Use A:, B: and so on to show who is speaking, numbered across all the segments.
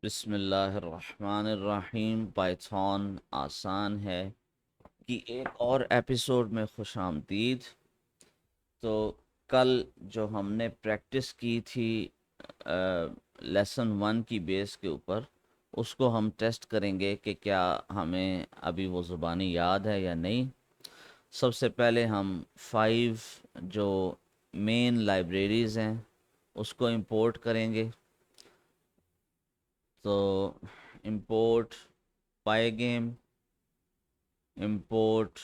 A: बिस्मिल्लाहिर्रहमानिर्रहीम। पाइथन आसान है कि एक और एपिसोड में खुश आमदीद। तो कल जो हमने प्रैक्टिस की थी लेसन 1 की बेस के ऊपर, उसको हम टेस्ट करेंगे कि क्या हमें अभी वो ज़ुबानी याद है या नहीं। सबसे पहले हम 5 जो मेन लाइब्रेरीज़ हैं उसको इंपोर्ट करेंगे। तो import पाइगेम, import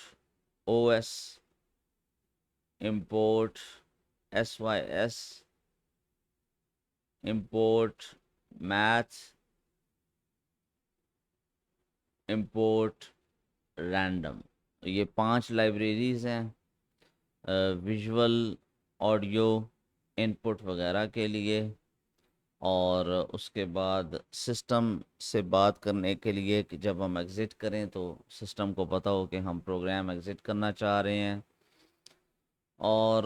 A: OS, import SYS, import math, import random। ये 5 लाइब्रेरीज़ हैं विजुअल ऑडियो इनपुट वगैरह के लिए। और उसके बाद सिस्टम से बात करने के लिए कि जब हम एग्ज़िट करें तो सिस्टम को पता हो कि हम प्रोग्राम एग्ज़िट करना चाह रहे हैं। और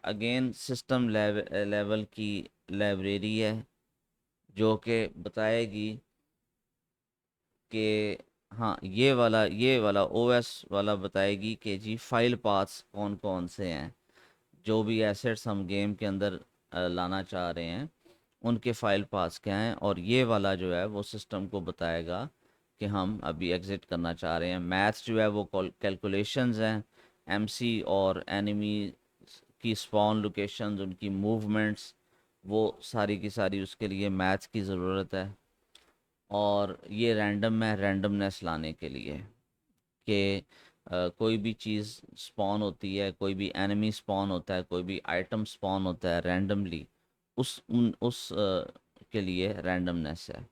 A: अगेन सिस्टम लेवल की लाइब्रेरी है जो कि बताएगी कि हाँ, ये वाला ओएस वाला बताएगी कि जी फाइल पाथ्स कौन कौन से हैं। जो भी एसेट्स हम गेम के अंदर लाना चाह रहे हैं उनके फाइल पाथ्स क्या हैं। और ये वाला जो है वो सिस्टम को बताएगा कि हम अभी एग्ज़िट करना चाह रहे हैं। मैथ्स जो है वो कैलकुलेशंस हैं। एमसी और एनिमी की स्पॉन लोकेशंस, उनकी मूवमेंट्स, वो सारी की सारी उसके लिए मैथ्स की ज़रूरत है। और ये रैंडम है, रैंडमनेस लाने के लिए कि कोई भी चीज़ स्पॉन होती है, कोई भी एनिमी स्पॉन होता है, कोई भी आइटम स्पॉन होता है रैंडमली, के लिए रैंडमनेस है।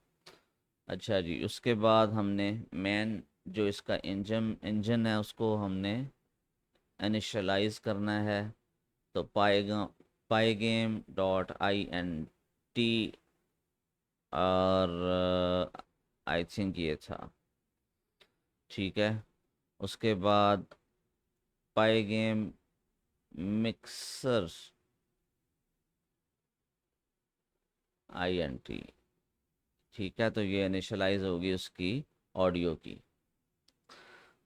A: अच्छा जी, उसके बाद हमने मेन जो इसका इंजन है उसको हमने इनिशलाइज करना है। तो पाएगेम डॉट आई एन टी, और आई थिंक ये था। ठीक है। उसके बाद पाएगेम मिक्सर आई एन टी। ठीक है, तो ये इनिशलाइज होगी उसकी ऑडियो की।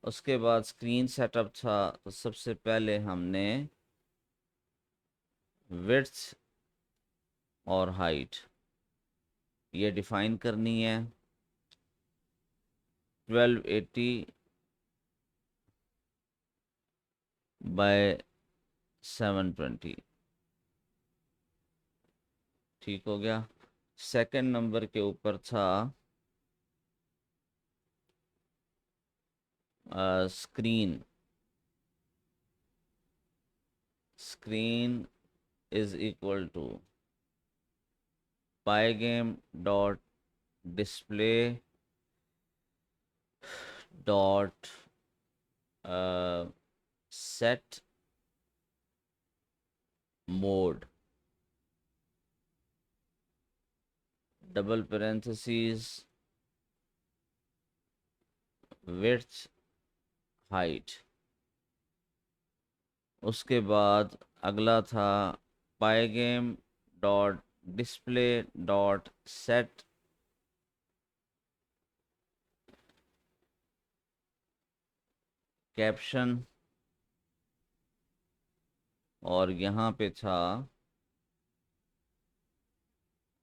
A: उसके बाद स्क्रीन सेटअप था, तो सबसे पहले हमने विड्थ और हाइट ये डिफ़ाइन करनी है। 1280 बाय 720। ठीक हो गया। सेकंड नंबर के ऊपर था screen. Screen is equal to pygame dot display dot set mode, double parenthesis, width, height. उसके बाद अगला था pygame dot display dot set caption. और यहाँ पे था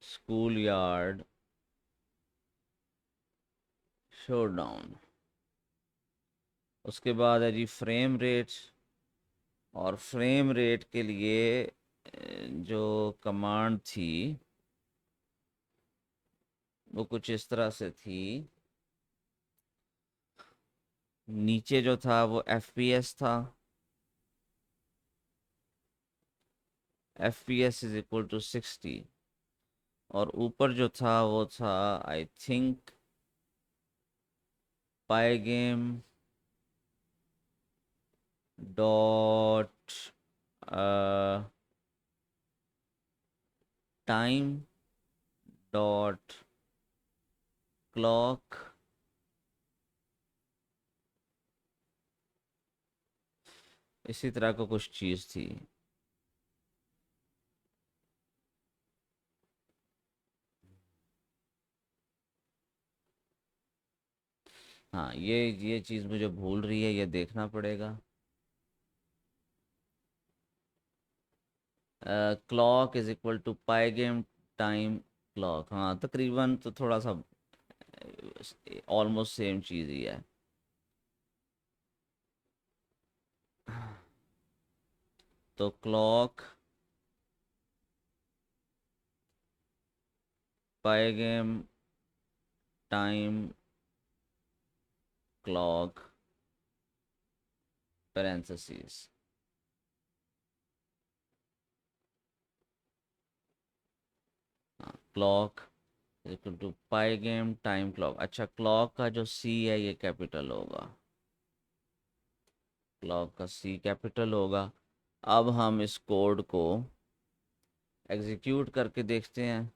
A: स्कूल यार्ड शोडाउन। उसके बाद है जी फ्रेम रेट। और फ्रेम रेट के लिए जो कमांड थी वो कुछ इस तरह से थी। नीचे जो था वो FPS था। FPS is equal to 60। और ऊपर जो था वो था I think pygame dot time dot clock. इसी तरह का कुछ चीज़ थी। हाँ, ये चीज़ मुझे भूल रही है, ये देखना पड़ेगा। Clock is equal to pygame time clock, हाँ तकरीबन तो थोड़ा सा ऑलमोस्ट सेम चीज़ ही है। तो clock pygame time clock parenthesis, हाँ clock equal to pygame time clock. अच्छा, क्लॉक का जो सी है ये कैपिटल होगा, क्लॉक का सी कैपिटल होगा। अब हम इस कोड को एग्जीक्यूट करके देखते हैं।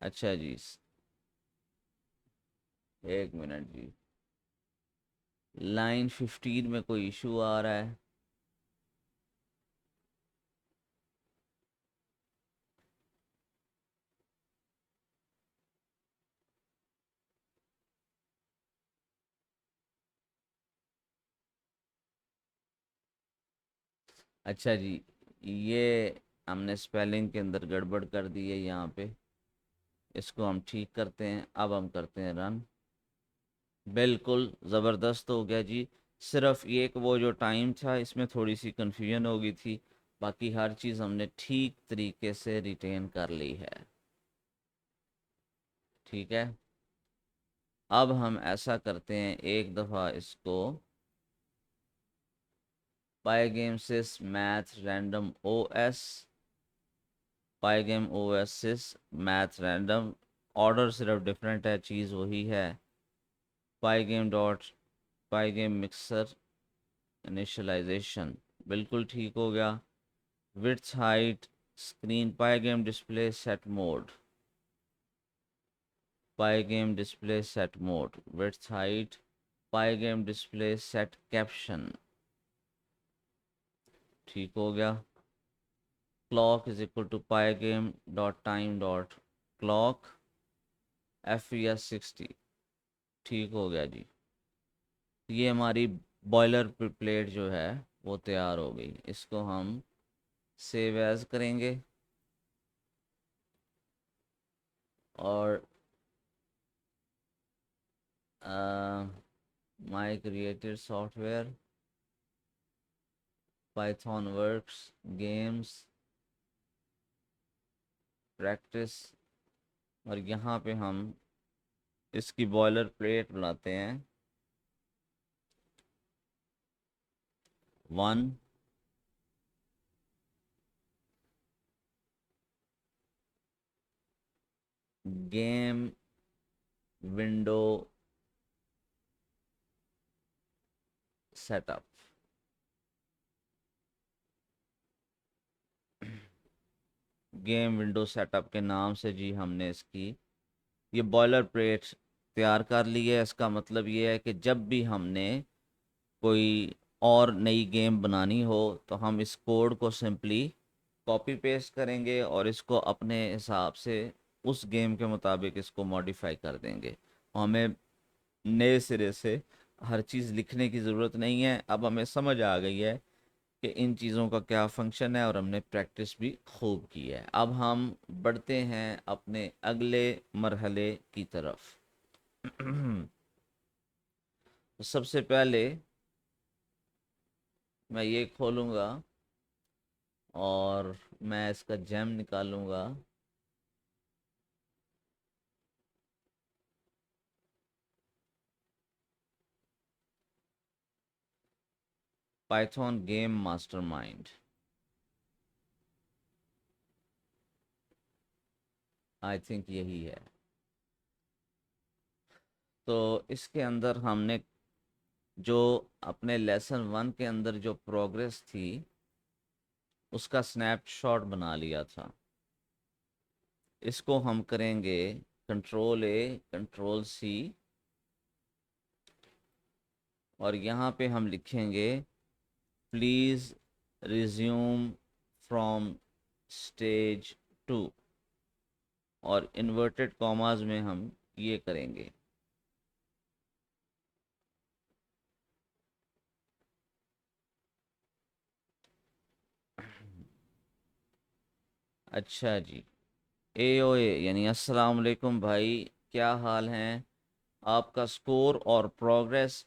A: अच्छा जी, एक मिनट जी, लाइन 15 में कोई इशू आ रहा है। अच्छा जी, ये हमने स्पेलिंग के अंदर गड़बड़ कर दी है यहाँ पे, इसको हम ठीक करते हैं। अब हम करते हैं रन। बिल्कुल ज़बरदस्त हो गया जी। सिर्फ एक वो जो टाइम था इसमें थोड़ी सी कंफ्यूजन हो गई थी, बाकी हर चीज़ हमने ठीक तरीके से रिटेन कर ली है। ठीक है, अब हम ऐसा करते हैं, एक दफ़ा इसको pygame sys math random O S, pygame O S sys math random, order सिर्फ डिफरेंट है, चीज़ वही है। Pygame dot pygame mixer initialization, बिल्कुल ठीक हो गया। Width height screen pygame display set mode, pygame display set mode width height, pygame display set caption, ठीक हो गया। Clock is equal to pygame dot time dot clock FPS 60, ठीक हो गया जी। ये हमारी boiler plate जो है वो तैयार हो गई। इसको हम सेव एज करेंगे और my created software Python works games practice, और यहाँ पे हम इसकी बॉयलर प्लेट बनाते हैं 1, game window setup. Game window setup के नाम से जी हमने इसकी ये बॉयलर प्लेट तैयार कर ली है। इसका मतलब ये है कि जब भी हमने कोई और नई गेम बनानी हो तो हम इस कोड को सिंपली कॉपी पेस्ट करेंगे और इसको अपने हिसाब से उस गेम के मुताबिक इसको मॉडिफाई कर देंगे। हमें नए सिरे से हर चीज़ लिखने की ज़रूरत नहीं है। अब हमें समझ आ गई है कि इन चीज़ों का क्या फंक्शन है और हमने प्रैक्टिस भी खूब की है। अब हम बढ़ते हैं अपने अगले मरहले की तरफ। तो सबसे पहले मैं ये खोलूँगा और मैं इसका जेम निकालूँगा। Python game mastermind, I think यही है। तो इसके अंदर हमने जो अपने लेसन 1 के अंदर जो प्रोग्रेस थी उसका स्नैपशॉट बना लिया था। इसको हम करेंगे कंट्रोल A कंट्रोल C, और यहाँ पे हम लिखेंगे प्लीज़ रिज्यूम फ्रॉम स्टेज 2, और इन्वर्टेड कॉमास में हम ये करेंगे अच्छा जी। AOA यानी अस्सलाम वालेकुम भाई, क्या हाल हैं? आपका स्कोर और प्रोग्रेस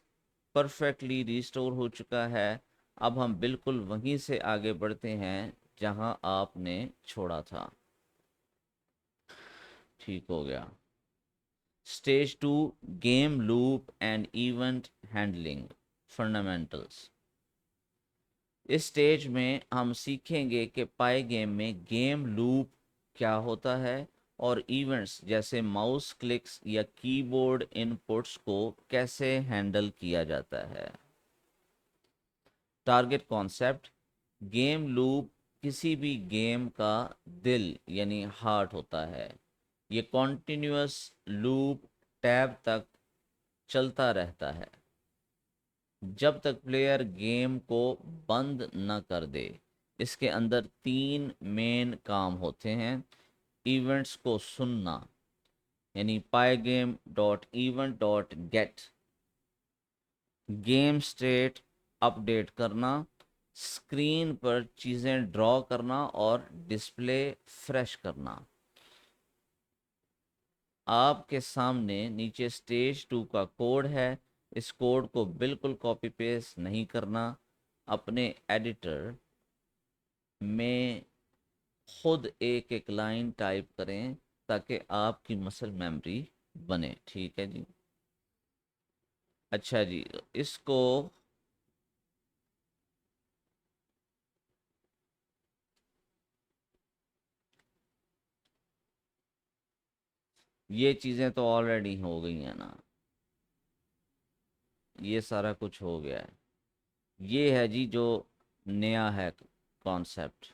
A: परफेक्टली रिस्टोर हो चुका है। अब हम बिल्कुल वहीं से आगे बढ़ते हैं जहां आपने छोड़ा था। ठीक हो गया। Stage 2, game loop and event handling fundamentals. इस स्टेज में हम सीखेंगे कि पाई गेम में गेम लूप क्या होता है और इवेंट्स जैसे माउस क्लिक्स या कीबोर्ड इनपुट्स को कैसे हैंडल किया जाता है। Target concept. गेम लूप किसी भी गेम का दिल यानी हार्ट होता है। ये कॉन्टिन्यूअस लूप टैब तक चलता रहता है जब तक प्लेयर गेम को बंद न कर दे। इसके अंदर तीन मेन काम होते हैं। इवेंट्स को सुनना यानी pygame dot event dot get, game state update करना, स्क्रीन पर चीज़ें ड्रॉ करना और डिस्प्ले फ्रेश करना। आपके सामने नीचे स्टेज 2 का कोड है। इस कोड को बिल्कुल कॉपी पेस्ट नहीं करना। अपने एडिटर में खुद एक एक लाइन टाइप करें ताकि आपकी मसल मेमोरी बने। ठीक है जी। अच्छा जी, इसको ये चीज़ें तो ऑलरेडी हो गई हैं ना, ये सारा कुछ हो गया है। ये है जी जो नया है कॉन्सेप्ट।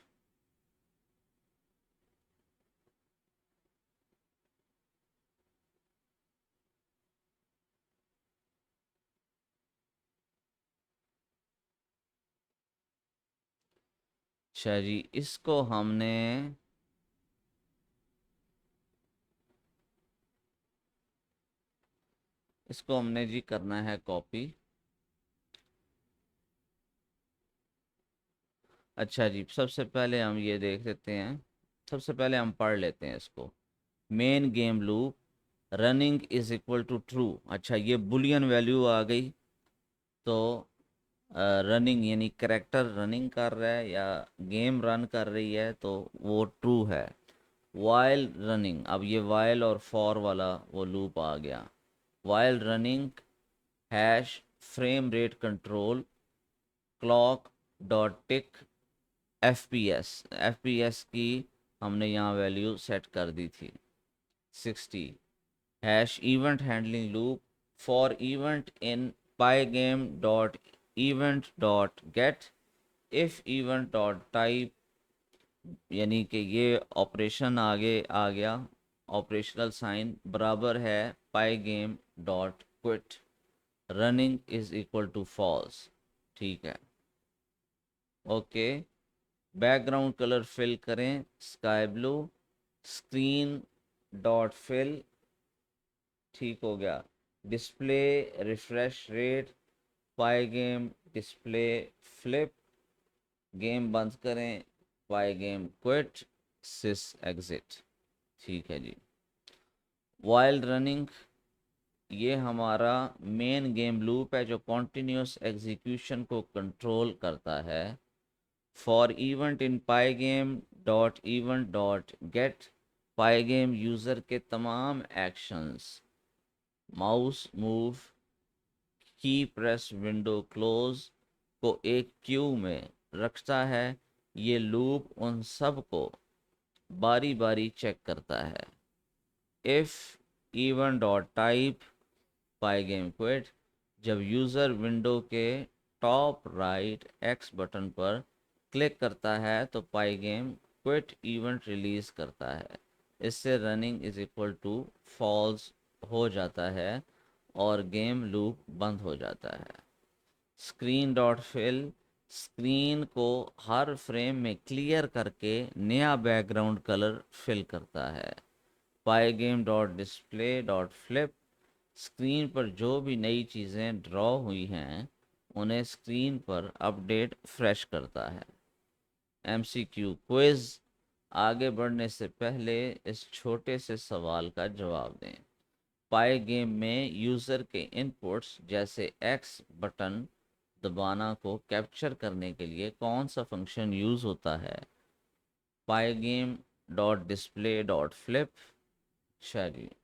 A: अच्छा जी, इसको हमने जी करना है कॉपी। अच्छा जी, सबसे पहले हम ये देख लेते हैं। सबसे पहले हम पढ़ लेते हैं इसको। Main game loop, running is equal to true. अच्छा, ये बुलियन वैल्यू आ गई। तो रनिंग यानी करेक्टर रनिंग कर रहा है या गेम रन कर रही है तो वो ट्रू है। वाइल रनिंग, अब ये वाइल और फॉर वाला वो लूप आ गया। While running hash frame rate control clock dot tick FPS। FPS की हमने यहाँ वैल्यू सेट कर दी थी 60। Hash event handling loop for event in pygame dot event dot get if event dot type, यानी कि ये ऑपरेशन आगे आ गया। ऑपरेशनल साइन बराबर है pygame dot quit, running is equal to false. ठीक है। ओके। बैकग्राउंड कलर फिल करें sky blue. Screen dot fill, ठीक हो गया। Display refresh rate pygame display flip, game बंद करें pygame quit sys exit. ठीक है जी। वाइल रनिंग, ये हमारा मेन गेम लूप है जो कॉन्टिन्यूस एग्जीक्यूशन को कंट्रोल करता है। For event in pygame dot event dot get, pygame user के तमाम actions, mouse move, key press, window close को एक क्यू में रखता है। ये लूप उन सब को बारी बारी चेक करता है। If event dot type pygame quit, जब यूज़र विंडो के टॉप राइट एक्स बटन पर क्लिक करता है तो पाईगेम क्विट इवेंट रिलीज करता है। इससे running is equal to false हो जाता है और गेम लूप बंद हो जाता है। स्क्रीन डॉट फिल, स्क्रीन को हर फ्रेम में क्लियर करके नया बैकग्राउंड कलर फिल करता है। Pygame dot display dot flip, screen पर जो भी नई चीज़ें ड्रॉ हुई हैं उन्हें स्क्रीन पर अपडेट फ्रेश करता है। MCQ क्विज, आगे बढ़ने से पहले इस छोटे से सवाल का जवाब दें। पाई गेम में यूज़र के इनपुट्स जैसे एक्स बटन दबाना को कैप्चर करने के लिए कौन सा फंक्शन यूज़ होता है? Pygame dot display dot flip. चलिए।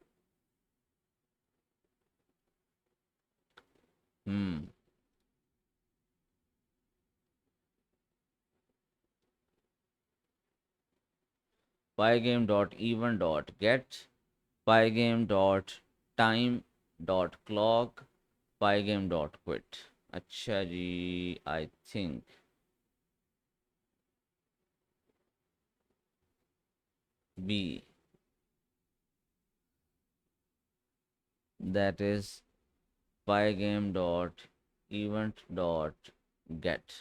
A: हम्म। Pygame dot event dot get, pygame dot time dot clock, pygame dot quit. अच्छा जी, I think B, that is pygame dot event dot get.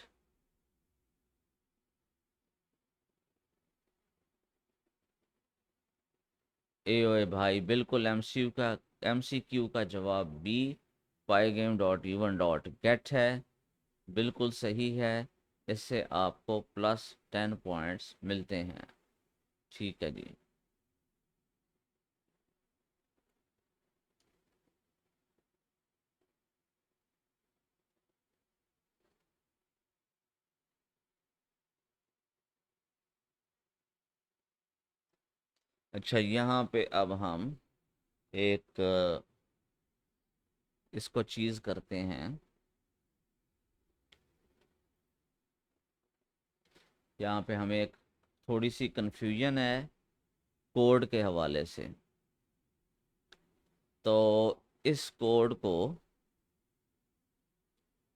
A: ए ओए भाई, बिल्कुल एमसीक्यू का जवाब B, pygame dot event dot get है। बिल्कुल सही है। इससे आपको +10 पॉइंट्स मिलते हैं। ठीक है जी। अच्छा, यहाँ पे अब हम एक इसको चीज़ करते हैं। यहाँ पे हमें एक थोड़ी सी कंफ्यूजन है कोड के हवाले से। तो इस कोड को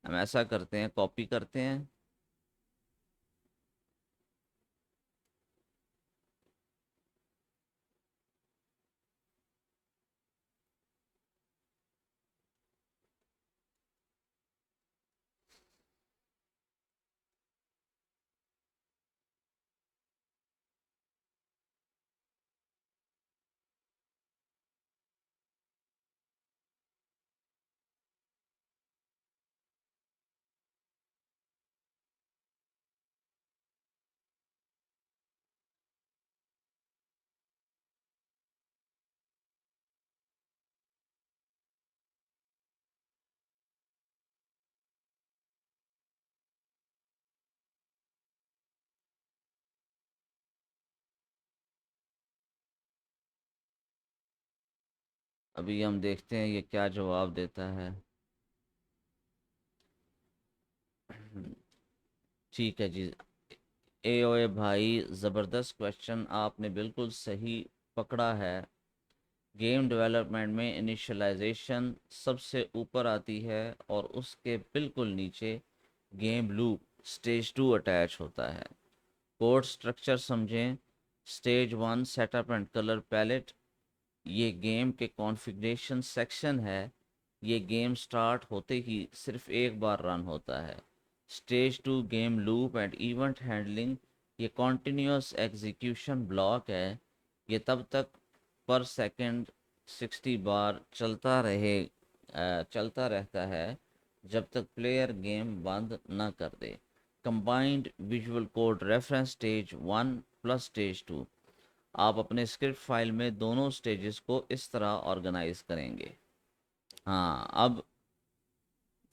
A: हम ऐसा करते हैं, कॉपी करते हैं। अभी हम देखते हैं ये क्या जवाब देता है। ठीक है जी। ए ओए भाई, ज़बरदस्त क्वेश्चन आपने बिल्कुल सही पकड़ा है। गेम डेवलपमेंट में इनिशियलाइजेशन सबसे ऊपर आती है और उसके बिल्कुल नीचे गेम लूप स्टेज 2 अटैच होता है। कोड स्ट्रक्चर समझें। Stage 1 setup and colour palette, ये गेम के कॉन्फ़िगरेशन सेक्शन है। ये गेम स्टार्ट होते ही सिर्फ एक बार रन होता है। Stage 2 game loop and event handling, ये कॉन्टिन्यूस एग्जीक्यूशन ब्लॉक है। ये तब तक पर सेकंड 60 बार चलता रहता है जब तक प्लेयर गेम बंद न कर दे। Combined visual code reference stage 1 plus stage 2। आप अपने स्क्रिप्ट फाइल में दोनों स्टेजेस को इस तरह ऑर्गेनाइज करेंगे। हाँ, अब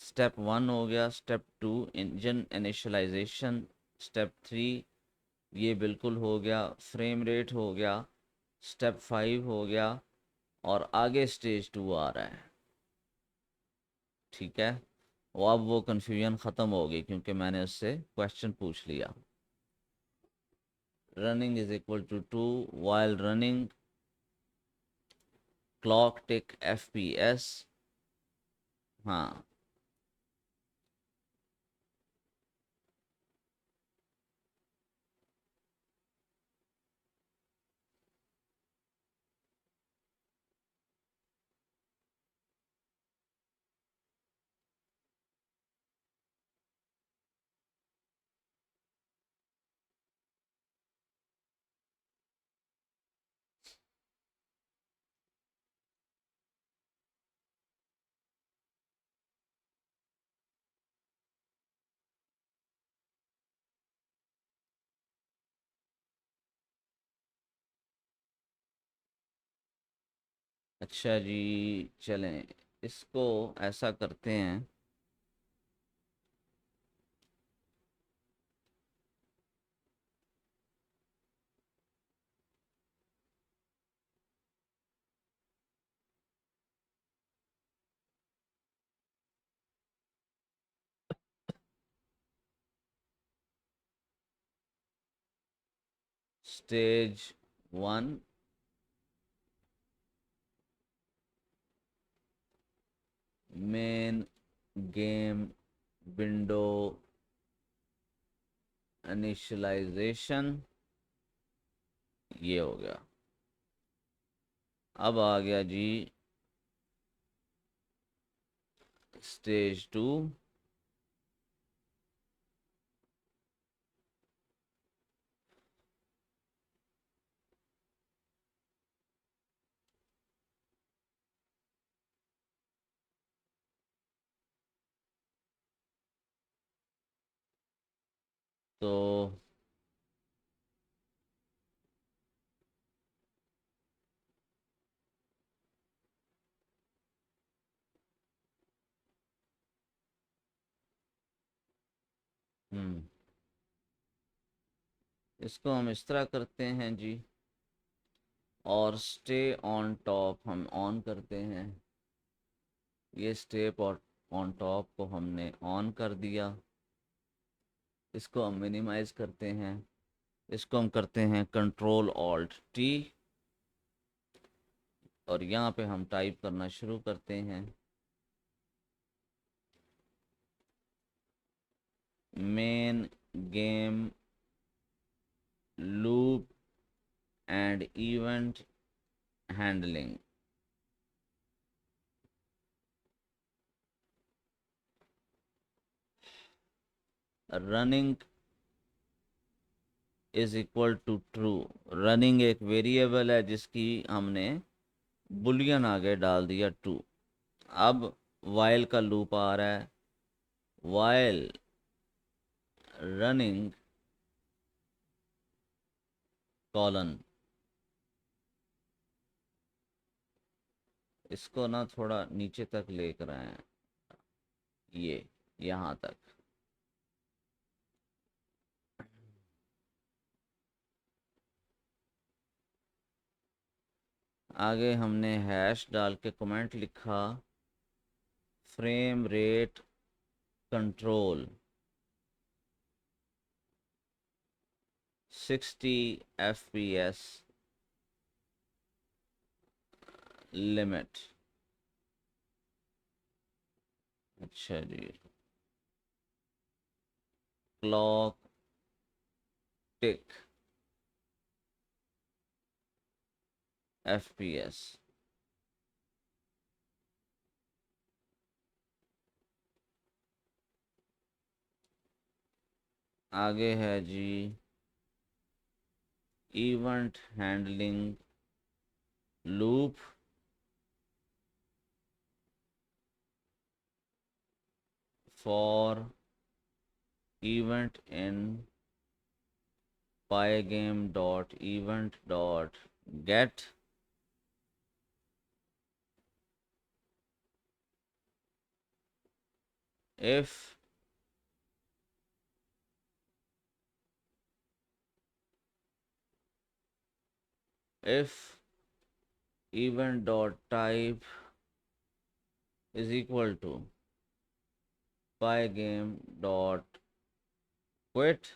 A: स्टेप 1 हो गया। Step 2 engine initialisation. स्टेप 3 ये बिल्कुल हो गया। फ्रेम रेट हो गया। स्टेप 5 हो गया। और आगे स्टेज 2 आ रहा है। ठीक है। वो अब वो कन्फ्यूजन ख़त्म हो गई क्योंकि मैंने उससे क्वेश्चन पूछ लिया। Running is equal to 2 while running, clock tick FPS। हाँ। अच्छा जी, चलें, इसको ऐसा करते हैं। Stage 1, main game window initialization, ये हो गया। अब आ गया जी स्टेज 2, तो हम्म इसको हम इस तरह करते हैं जी, और स्टे ऑन टॉप हम ऑन करते हैं। ये स्टेप और ऑन टॉप को हमने ऑन कर दिया। इसको हम मिनिमाइज करते हैं। इसको हम करते हैं कंट्रोल ऑल्ट टी, और यहाँ पे हम टाइप करना शुरू करते हैं। Main game loop and event handling. Running is equal to true. Running एक वेरिएबल है जिसकी हमने बुलियन आगे डाल दिया ट्रू। अब वाइल का लूप आ रहा है। While running colon. इसको ना थोड़ा नीचे तक लेकर आए, ये यहाँ तक। आगे हमने हैश डाल के कमेंट लिखा, फ्रेम रेट कंट्रोल 60 FPS लिमिट। अच्छा जी, क्लॉक टिक FPS। आगे है जी event handling loop for event in pygame dot event dot get if if event dot type is equal to pygame dot quit,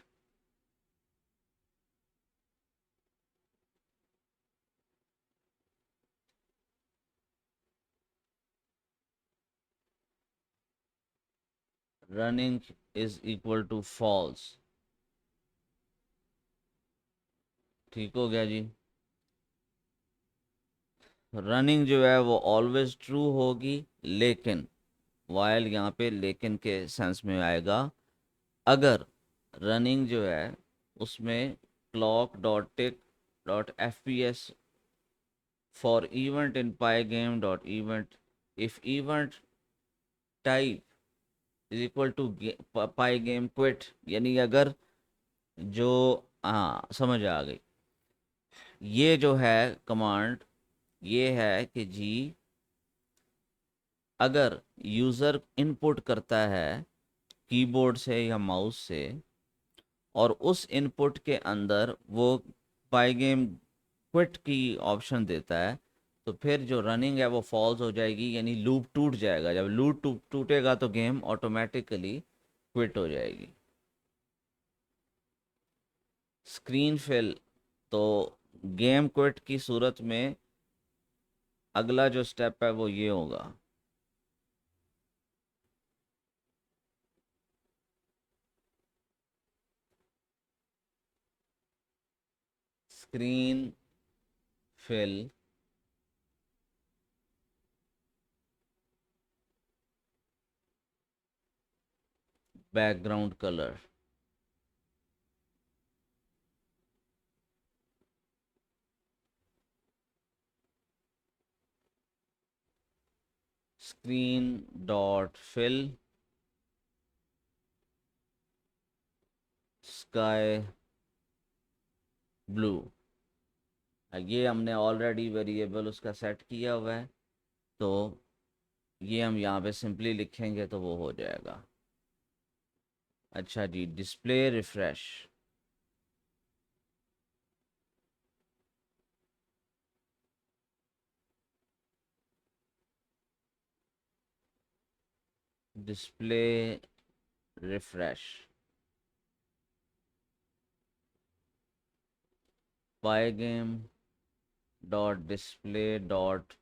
A: running is equal to false। ठीक हो गया जी। Running जो है वो always true होगी, लेकिन वाइल यहाँ पे लेकिन के सेंस में आएगा। अगर रनिंग जो है उसमें clock dot tick dot FPS for event in pygame dot event, if event type is equal to pygame quit, यानी अगर जो, हाँ समझ आ गई। ये जो है कमांड, ये है कि जी अगर यूज़र इनपुट करता है कीबोर्ड से या माउस से और उस इनपुट के अंदर वो बाय गेम क्विट की ऑप्शन देता है, तो फिर जो रनिंग है वो फॉल्स हो जाएगी, यानी लूप टूट जाएगा। जब लूप टूटेगा तो गेम ऑटोमेटिकली क्विट हो जाएगी। स्क्रीन फिल, तो गेम क्विट की सूरत में अगला जो स्टेप है वो ये होगा, screen fill background colour. Screen dot fill sky blue. ये हमने ऑलरेडी वेरिएबल उसका सेट किया हुआ है, तो ये हम यहाँ पे सिंपली लिखेंगे तो वो हो जाएगा। अच्छा जी, display refresh. Display refresh by game dot display dot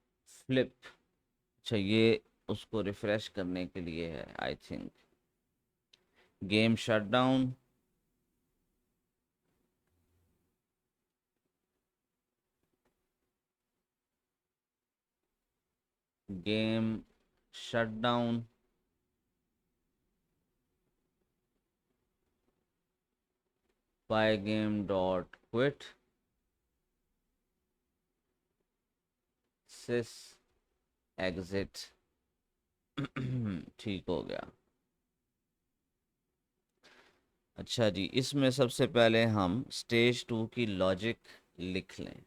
A: flip. अच्छा, ये उसको रिफ्रेश करने के लिए है I think. Game shut down, game shut down by game dot quit sys exit. ठीक हो गया। अच्छा जी, इसमें सबसे पहले हम स्टेज 2 की लॉजिक लिख लें।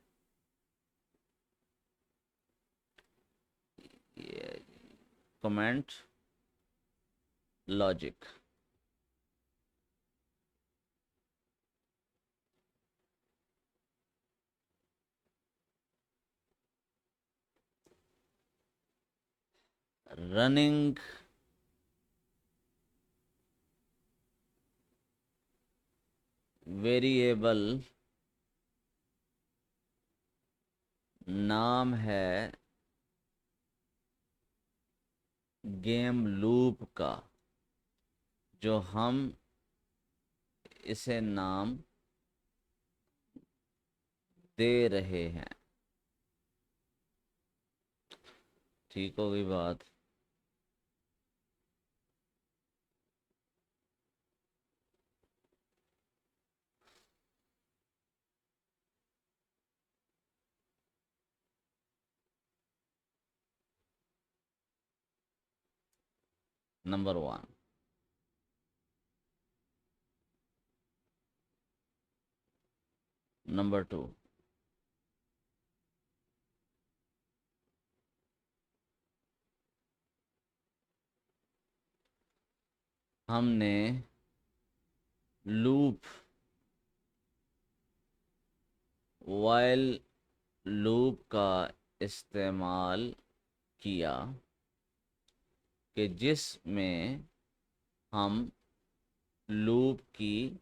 A: ये कमेंट लॉजिक। रनिंग वेरिएबल नाम है गेम लूप का, जो हम इसे नाम दे रहे हैं। ठीक हो गई बात। नंबर 1। नंबर 2, हमने लूप वाइल लूप का इस्तेमाल किया कि जिसमें हम लूप की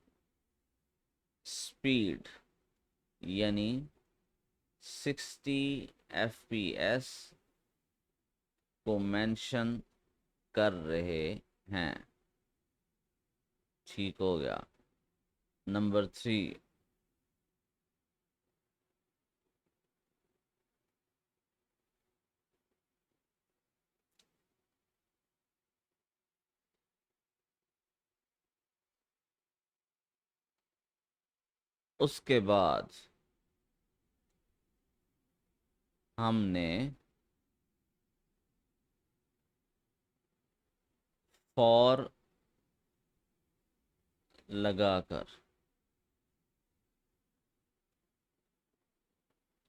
A: स्पीड यानी 60 FPS को मेंशन कर रहे हैं। ठीक हो गया। नंबर 3, उसके बाद हमने फॉर लगाकर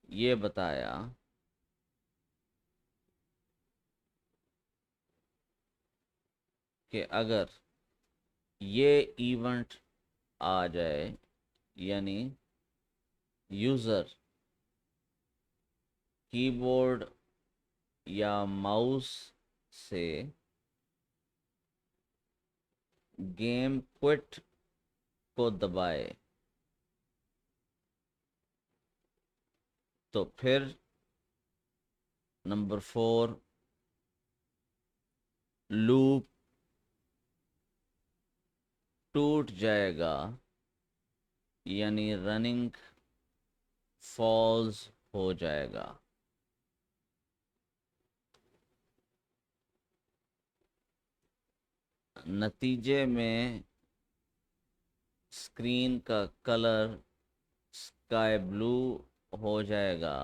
A: ये बताया कि अगर ये इवेंट आ जाए, यानी यूज़र कीबोर्ड या माउस से गेम क्विट को दबाए, तो फिर नंबर 4, लूप टूट जाएगा, यानी रनिंग फॉल्स हो जाएगा। नतीजे में स्क्रीन का कलर स्काई ब्लू हो जाएगा,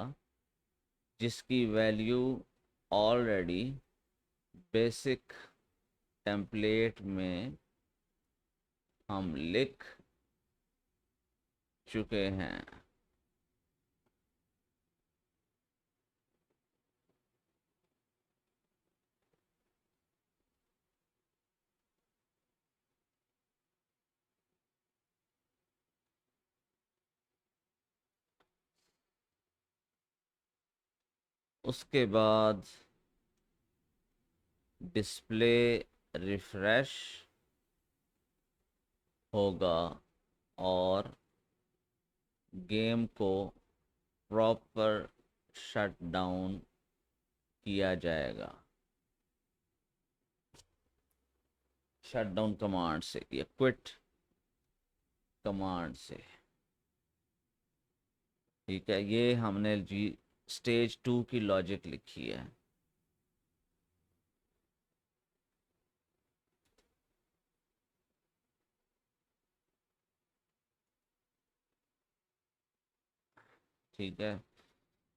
A: जिसकी वैल्यू ऑलरेडी बेसिक टेम्पलेट में हम लिख चुके हैं। उसके बाद डिस्प्ले रिफ्रेश होगा और गेम को प्रॉपर शट डाउन किया जाएगा, शट डाउन कमांड से या क्विट कमांड से। ठीक है, ये हमने जी स्टेज 2 की लॉजिक लिखी है। ठीक है,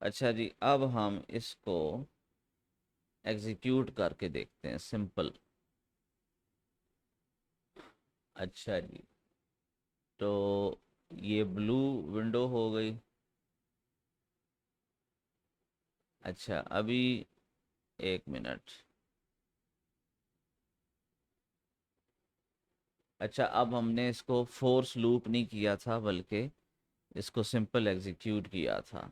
A: अच्छा जी, अब हम इसको एग्जीक्यूट करके देखते हैं, सिंपल। अच्छा जी, तो ये ब्लू विंडो हो गई। अच्छा, अभी एक मिनट। अच्छा, अब हमने इसको फोर्स लूप नहीं किया था, बल्कि इसको सिंपल एग्जीक्यूट किया था।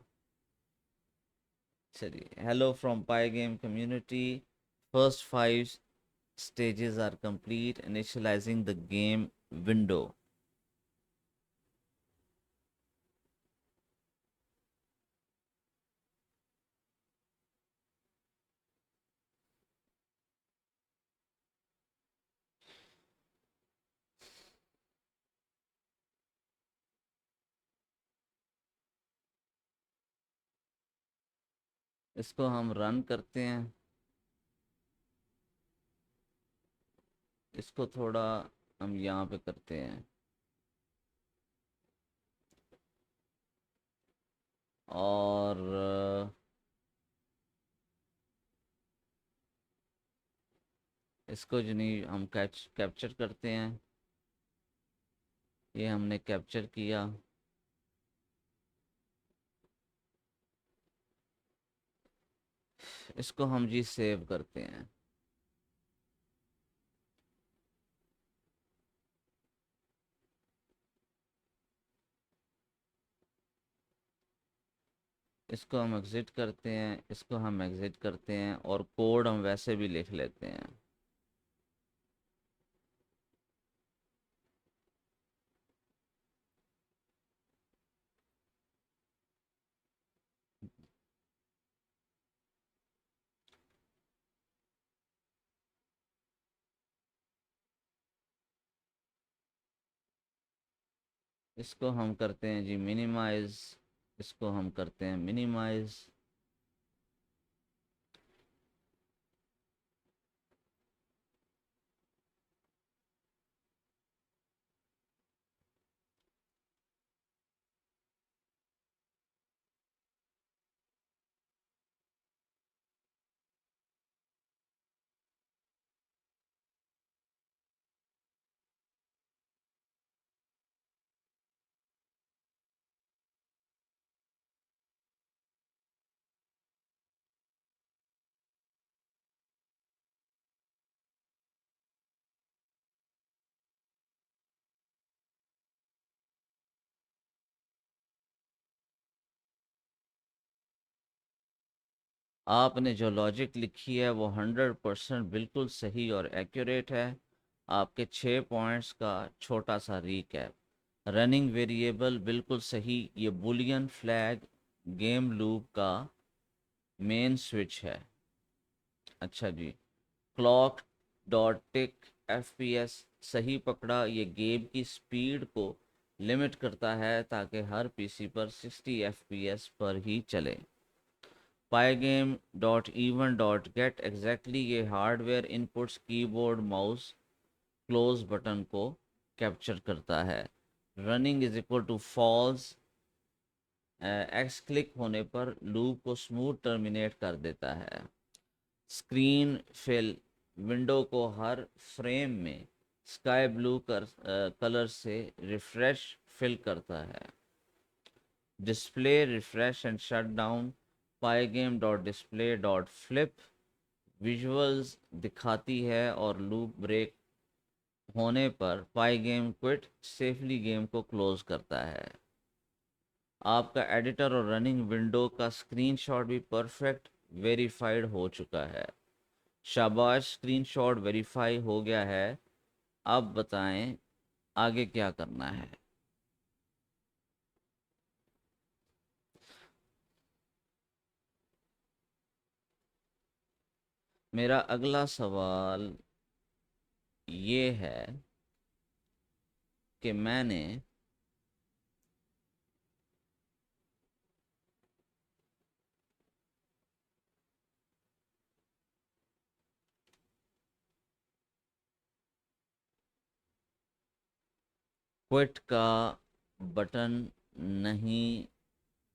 A: चलिए, hello from pi game community, first 5 stages are complete, initializing the game window. इसको हम रन करते हैं। इसको थोड़ा हम यहाँ पे करते हैं, और इसको जो नहीं हम कैप्चर करते हैं। ये हमने कैप्चर किया। इसको हम जी सेव करते हैं। इसको हम एग्ज़िट करते हैं, इसको हम एग्ज़िट करते हैं, और कोड हम वैसे भी लिख लेते हैं। इसको हम करते हैं जी मिनिमाइज़। इसको हम करते हैं मिनिमाइज़। आपने जो लॉजिक लिखी है वो 100% बिल्कुल सही और एक्यूरेट है। आपके 6 पॉइंट्स का छोटा सा रीकैप। रनिंग वेरिएबल बिल्कुल सही, ये बुलियन फ्लैग गेम लूप का मेन स्विच है। अच्छा जी। क्लॉक डॉट टिक एफपीएस सही पकड़ा, ये गेम की स्पीड को लिमिट करता है ताकि हर पीसी पर 60 एफपीएस पर ही चले। Pygame dot event dot get exactly, ये hardware inputs keyboard mouse close button को कैप्चर करता है। Running is equal to false, X click होने पर लूप को स्मूथ टर्मिनेट कर देता है। स्क्रीन फिल विंडो को हर फ्रेम में स्काई ब्लू कलर से रिफ्रेश फिल करता है। Display refresh and shut down pygame dot display dot flip visuals दिखाती है और लूप ब्रेक होने पर पाईगेम क्विट सेफली गेम को क्लोज करता है। आपका एडिटर और रनिंग विंडो का स्क्रीनशॉट भी परफेक्ट वेरीफाइड हो चुका है। शाबाश, स्क्रीनशॉट वेरीफाई हो गया है। अब बताएं आगे क्या करना है। मेरा अगला सवाल ये है कि मैंने क्विट का बटन नहीं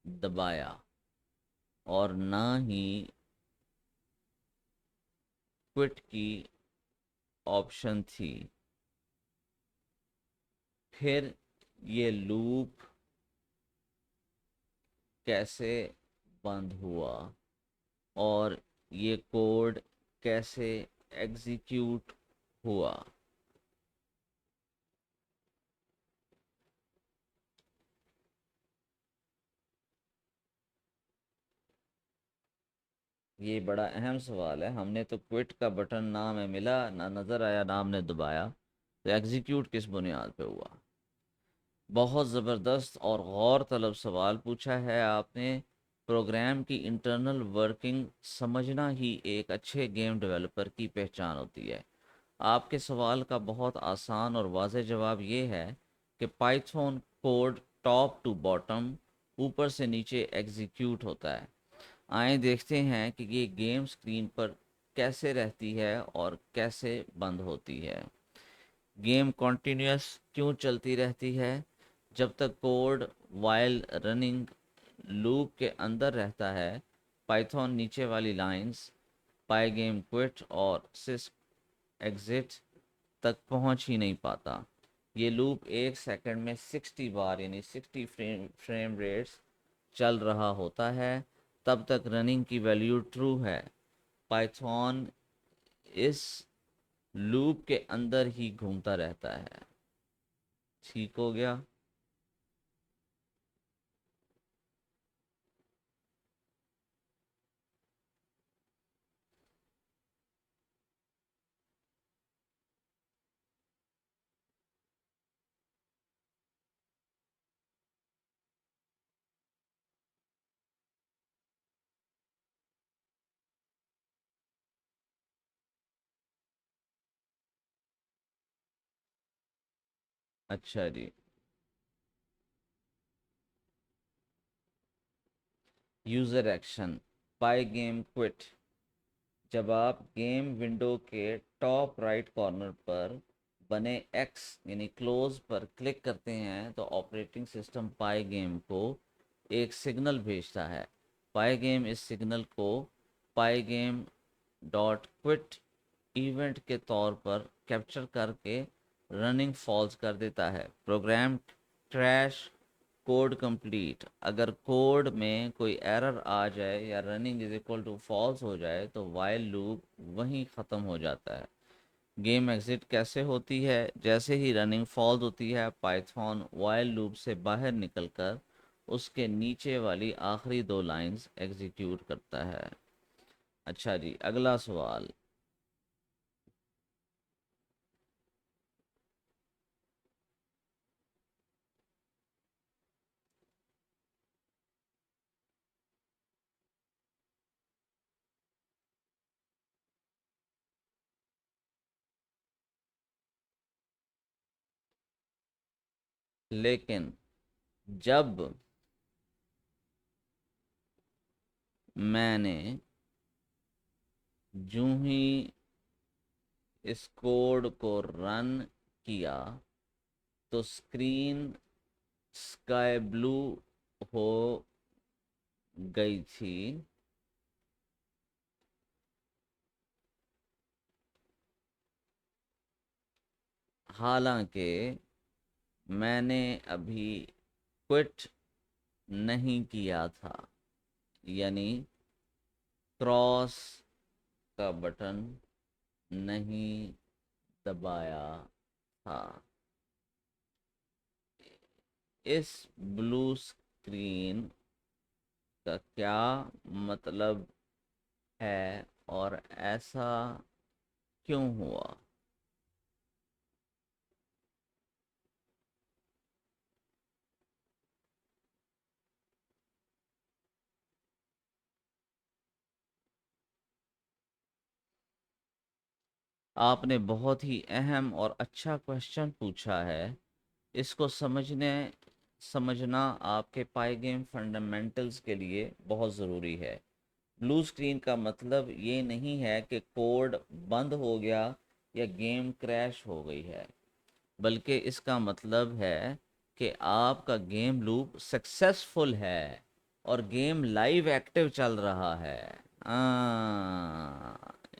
A: दबाया और ना ही क्विट की ऑप्शन थी, फिर ये लूप कैसे बंद हुआ और ये कोड कैसे एग्जीक्यूट हुआ? ये बड़ा अहम सवाल है। हमने तो क्विट का बटन ना हमें मिला, ना नज़र आया, ना हमने दबाया, तो एग्जीक्यूट किस बुनियाद पे हुआ? बहुत ज़बरदस्त और गौर तलब सवाल पूछा है आपने। प्रोग्राम की इंटरनल वर्किंग समझना ही एक अच्छे गेम डेवलपर की पहचान होती है। आपके सवाल का बहुत आसान और वाज़ेह जवाब ये है कि Python code top to bottom, ऊपर से नीचे एग्जीक्यूट होता है। आए देखते हैं कि ये गेम स्क्रीन पर कैसे रहती है और कैसे बंद होती है। गेम कॉन्टिन्यूस क्यों चलती रहती है? जब तक कोड वाइल रनिंग लूप के अंदर रहता है, पाइथन नीचे वाली लाइंस पाई गेम क्विट और सिस एग्जिट तक पहुंच ही नहीं पाता। ये लूप 1 सेकंड में 60 बार यानी 60 फ्रेम रेट्स चल रहा होता है। तब तक रनिंग की वैल्यू ट्रू है। पाइथन इस लूप के अंदर ही घूमता रहता है। ठीक हो गया? अच्छा जी। यूज़र एक्शन पाई गेम क्विट। जब आप गेम विंडो के टॉप राइट कॉर्नर पर बने एक्स यानी क्लोज पर क्लिक करते हैं तो ऑपरेटिंग सिस्टम पाई गेम को एक सिग्नल भेजता है। पाई गेम इस सिग्नल को पाई गेम डॉट क्विट इवेंट के तौर पर कैप्चर करके रनिंग फॉल्स कर देता है। Program crash, code complete. अगर कोड में कोई एरर आ जाए या running is equal to false हो जाए तो वाइल लूप वहीं ख़त्म हो जाता है। गेम एग्जिट कैसे होती है? जैसे ही रनिंग फॉल्स होती है, पाइथन वाइल लूप से बाहर निकलकर उसके नीचे वाली आखिरी दो लाइंस एग्जीक्यूट करता है। अच्छा जी, अगला सवाल। लेकिन जब मैंने यूं ही इस कोड को रन किया तो स्क्रीन स्काई ब्लू हो गई थी। हालांकि मैंने अभी क्विट नहीं किया था, यानी क्रॉस का बटन नहीं दबाया था। इस ब्लू स्क्रीन का क्या मतलब है और ऐसा क्यों हुआ? आपने बहुत ही अहम और अच्छा क्वेश्चन पूछा है। इसको समझना आपके पाई गेम फंडामेंटल्स के लिए बहुत ज़रूरी है। ब्लू स्क्रीन का मतलब ये नहीं है कि कोड बंद हो गया या गेम क्रैश हो गई है, बल्कि इसका मतलब है कि आपका गेम लूप सक्सेसफुल है और गेम लाइव एक्टिव चल रहा है।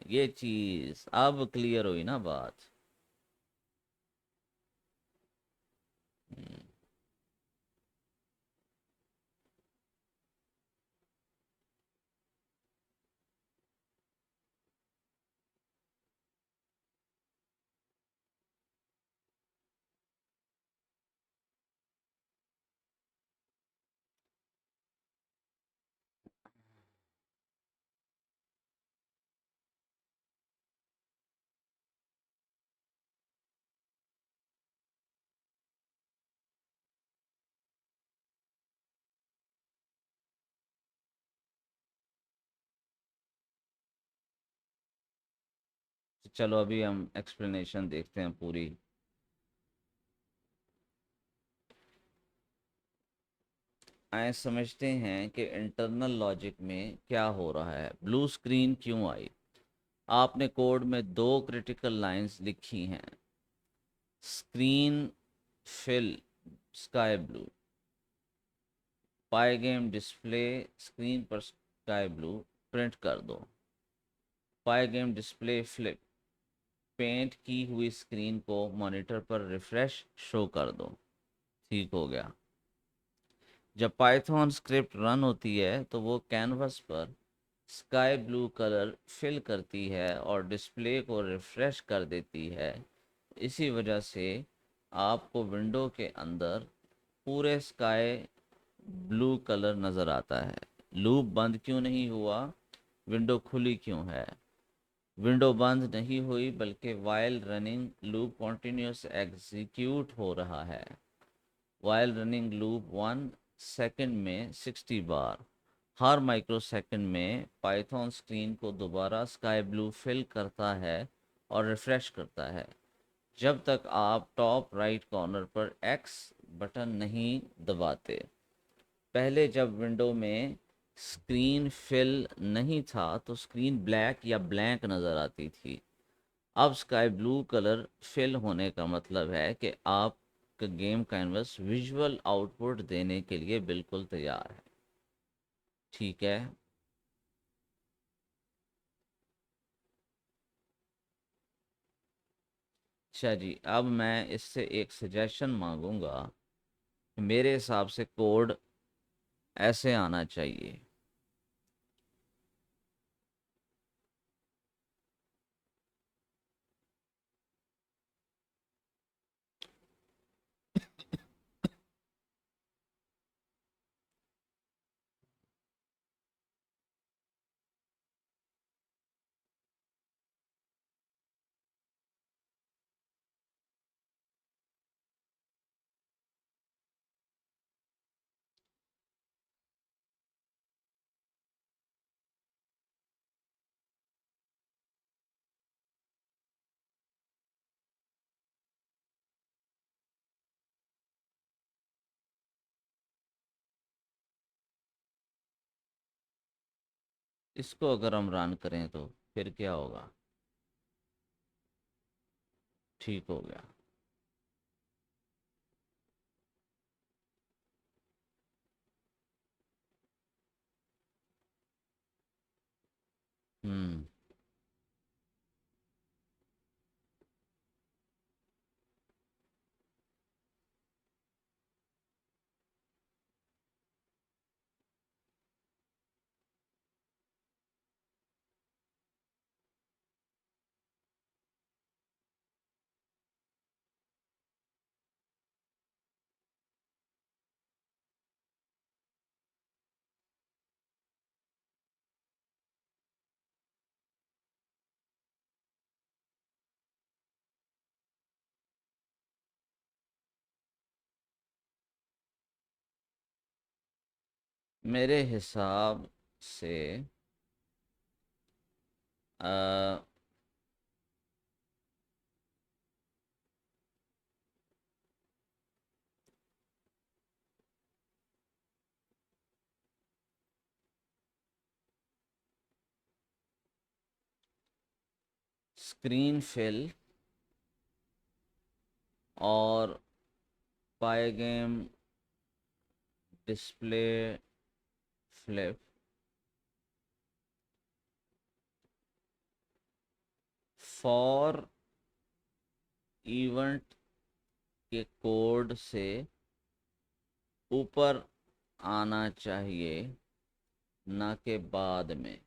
A: ये चीज़ अब क्लियर हुई ना बात। हम्म, तो चलो अभी हम एक्सप्लेनेशन देखते हैं पूरी। आए समझते हैं कि इंटरनल लॉजिक में क्या हो रहा है, ब्लू स्क्रीन क्यों आई। आपने कोड में दो क्रिटिकल लाइंस लिखी हैं, स्क्रीन फिल स्काई ब्लू, पाई गेम डिस्प्ले स्क्रीन पर स्काई ब्लू प्रिंट कर दो। पाई गेम डिस्प्ले फ्लिप, पेंट की हुई स्क्रीन को मॉनिटर पर रिफ्रेश शो कर दो। ठीक हो गया। जब पाइथन स्क्रिप्ट रन होती है तो वो कैनवस पर स्काई ब्लू कलर फिल करती है और डिस्प्ले को रिफ्रेश कर देती है। इसी वजह से आपको विंडो के अंदर पूरे स्काई ब्लू कलर नज़र आता है। लूप बंद क्यों नहीं हुआ? विंडो खुली क्यों है? विंडो बंद नहीं हुई, बल्कि while running loop continuous execute हो रहा है। वाइल रनिंग लूप 1 सेकंड में 60 बार, हर माइक्रो सेकंड में पाइथन स्क्रीन को दोबारा स्काई ब्लू फिल करता है और रिफ्रेश करता है, जब तक आप टॉप राइट कॉर्नर पर एक्स बटन नहीं दबाते। पहले जब विंडो में स्क्रीन फिल नहीं था तो स्क्रीन ब्लैक या ब्लैंक नज़र आती थी। अब स्काई ब्लू कलर फिल होने का मतलब है कि आपका गेम कैनवस विजुअल आउटपुट देने के लिए बिल्कुल तैयार है। ठीक है। अच्छा जी, अब मैं इससे एक सजेशन मांगूंगा। मेरे हिसाब से कोड ऐसे आना चाहिए। इसको अगर हम रन करें तो फिर क्या होगा? ठीक हो गया। हम्म। मेरे हिसाब से स्क्रीन फिल और pygame display flip for event के कोड से ऊपर आना चाहिए, ना के बाद में।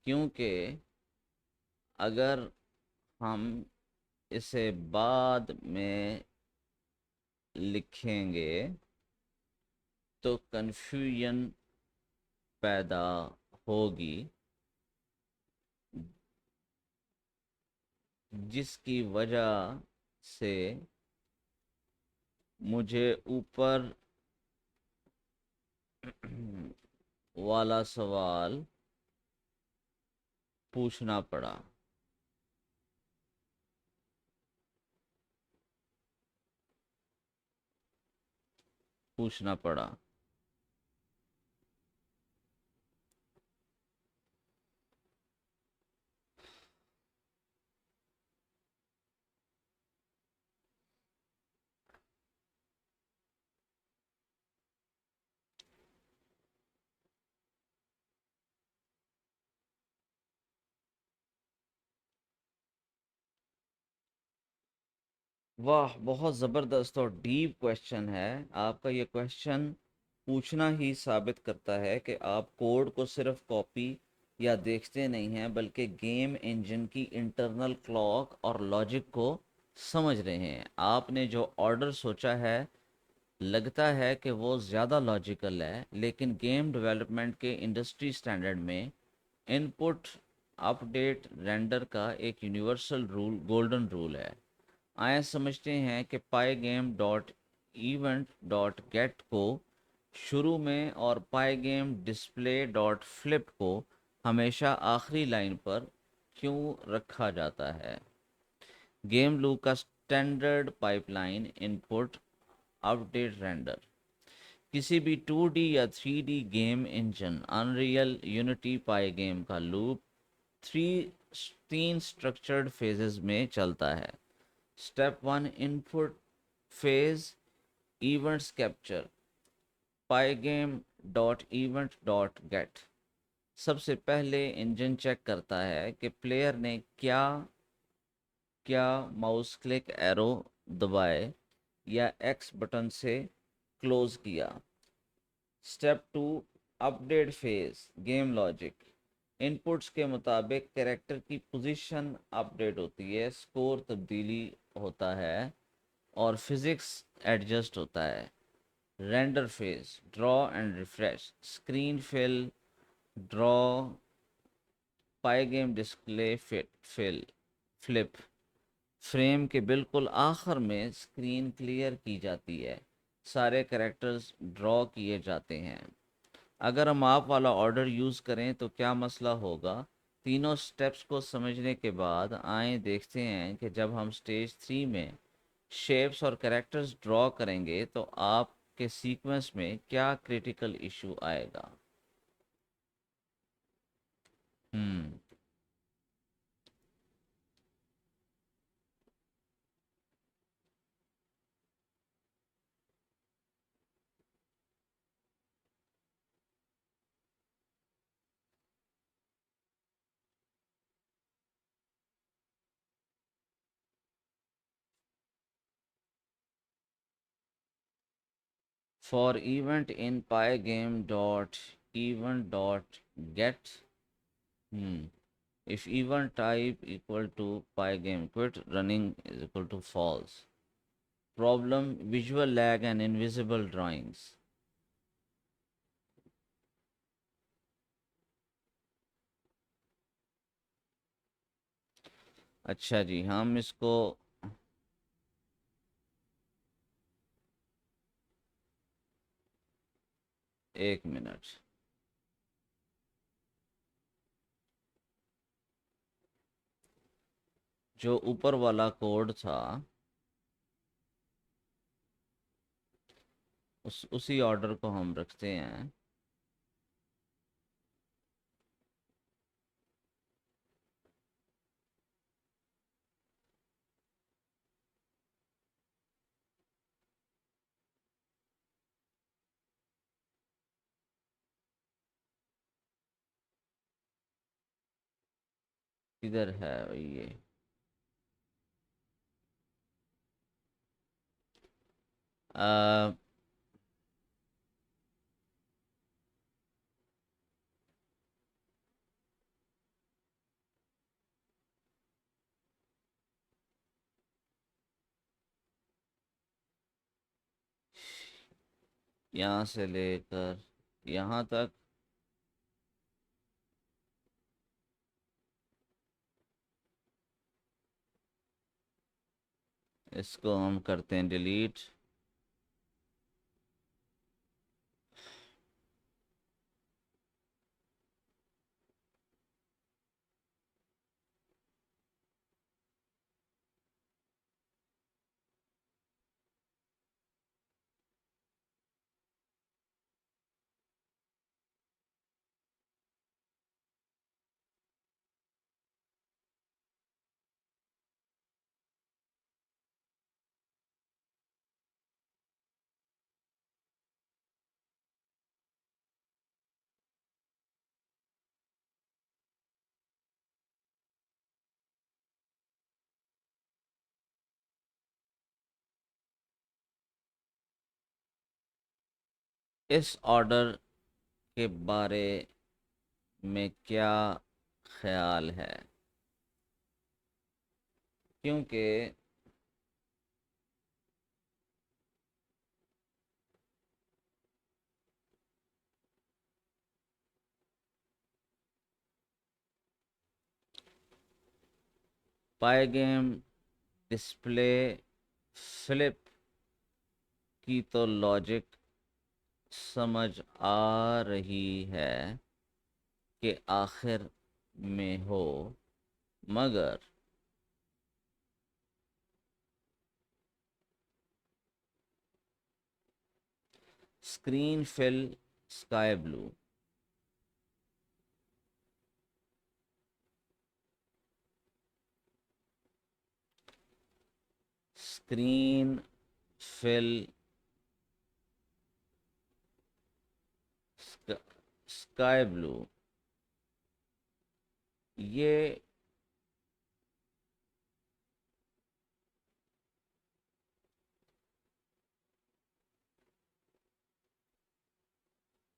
A: क्योंकि अगर हम इसे बाद में लिखेंगे तो कन्फ्यूजन पैदा होगी, जिसकी वजह से मुझे ऊपर वाला सवाल पूछना पड़ा। पूछना पड़ा। वाह, बहुत ज़बरदस्त और डीप क्वेश्चन है। आपका ये क्वेश्चन पूछना ही साबित करता है कि आप कोड को सिर्फ कॉपी या देखते नहीं हैं, बल्कि गेम इंजन की इंटरनल क्लॉक और लॉजिक को समझ रहे हैं। आपने जो ऑर्डर सोचा है, लगता है कि वो ज़्यादा लॉजिकल है, लेकिन गेम डेवलपमेंट के इंडस्ट्री स्टैंडर्ड में इनपुट अपडेट रेंडर का एक यूनिवर्सल रूल, गोल्डन रूल है। आइए समझते हैं कि pygame dot event dot get को शुरू में और pygame display dot flip को हमेशा आखिरी लाइन पर क्यों रखा जाता है। गेम लूप का standard pipeline input update render. किसी भी 2D या 3D game engine, Unreal, Unity, pygame का लूप थ्री तीन स्ट्रक्चर्ड फेजेस में चलता है। Step one, input phase, events capture, pygame dot event dot get. सबसे पहले इंजन चेक करता है कि प्लेयर ने क्या क्या माउस क्लिक, एरो दबाए या एक्स बटन से क्लोज किया। Step two, update phase, game logic. Inputs के मुताबिक कैरेक्टर की पोजीशन अपडेट होती है, स्कोर तब्दीली होता है और फिजिक्स एडजस्ट होता है। Render phase, draw and refresh, screen fill, draw, pygame display fill flip. Frame के बिल्कुल आखिर में स्क्रीन क्लियर की जाती है, सारे कैरेक्टर्स ड्रॉ किए जाते हैं। अगर हम आप वाला ऑर्डर यूज़ करें तो क्या मसला होगा? तीनों स्टेप्स को समझने के बाद आए देखते हैं कि जब हम स्टेज 3 में शेप्स और कैरेक्टर्स ड्रॉ करेंगे तो आपके सीक्वेंस में क्या क्रिटिकल इशू आएगा। हम्म। For event in pygame dot event dot get, hmm, if event type equal to pygame quit running is equal to false. Problem visual lag and invisible drawings. अच्छा जी, हम इसको 1 minute. जो ऊपर वाला code था उसी order को हम रखते हैं। किधर है ये? आ, यहाँ से लेकर यहाँ तक इसको हम करते हैं डिलीट। इस ऑर्डर के बारे में क्या ख्याल है? क्योंकि पाइगेम डिस्प्ले फ्लिप की तो लॉजिक समझ आ रही है कि आखिर में हो, मगर screen fill sky blue. Screen fill sky blue, ये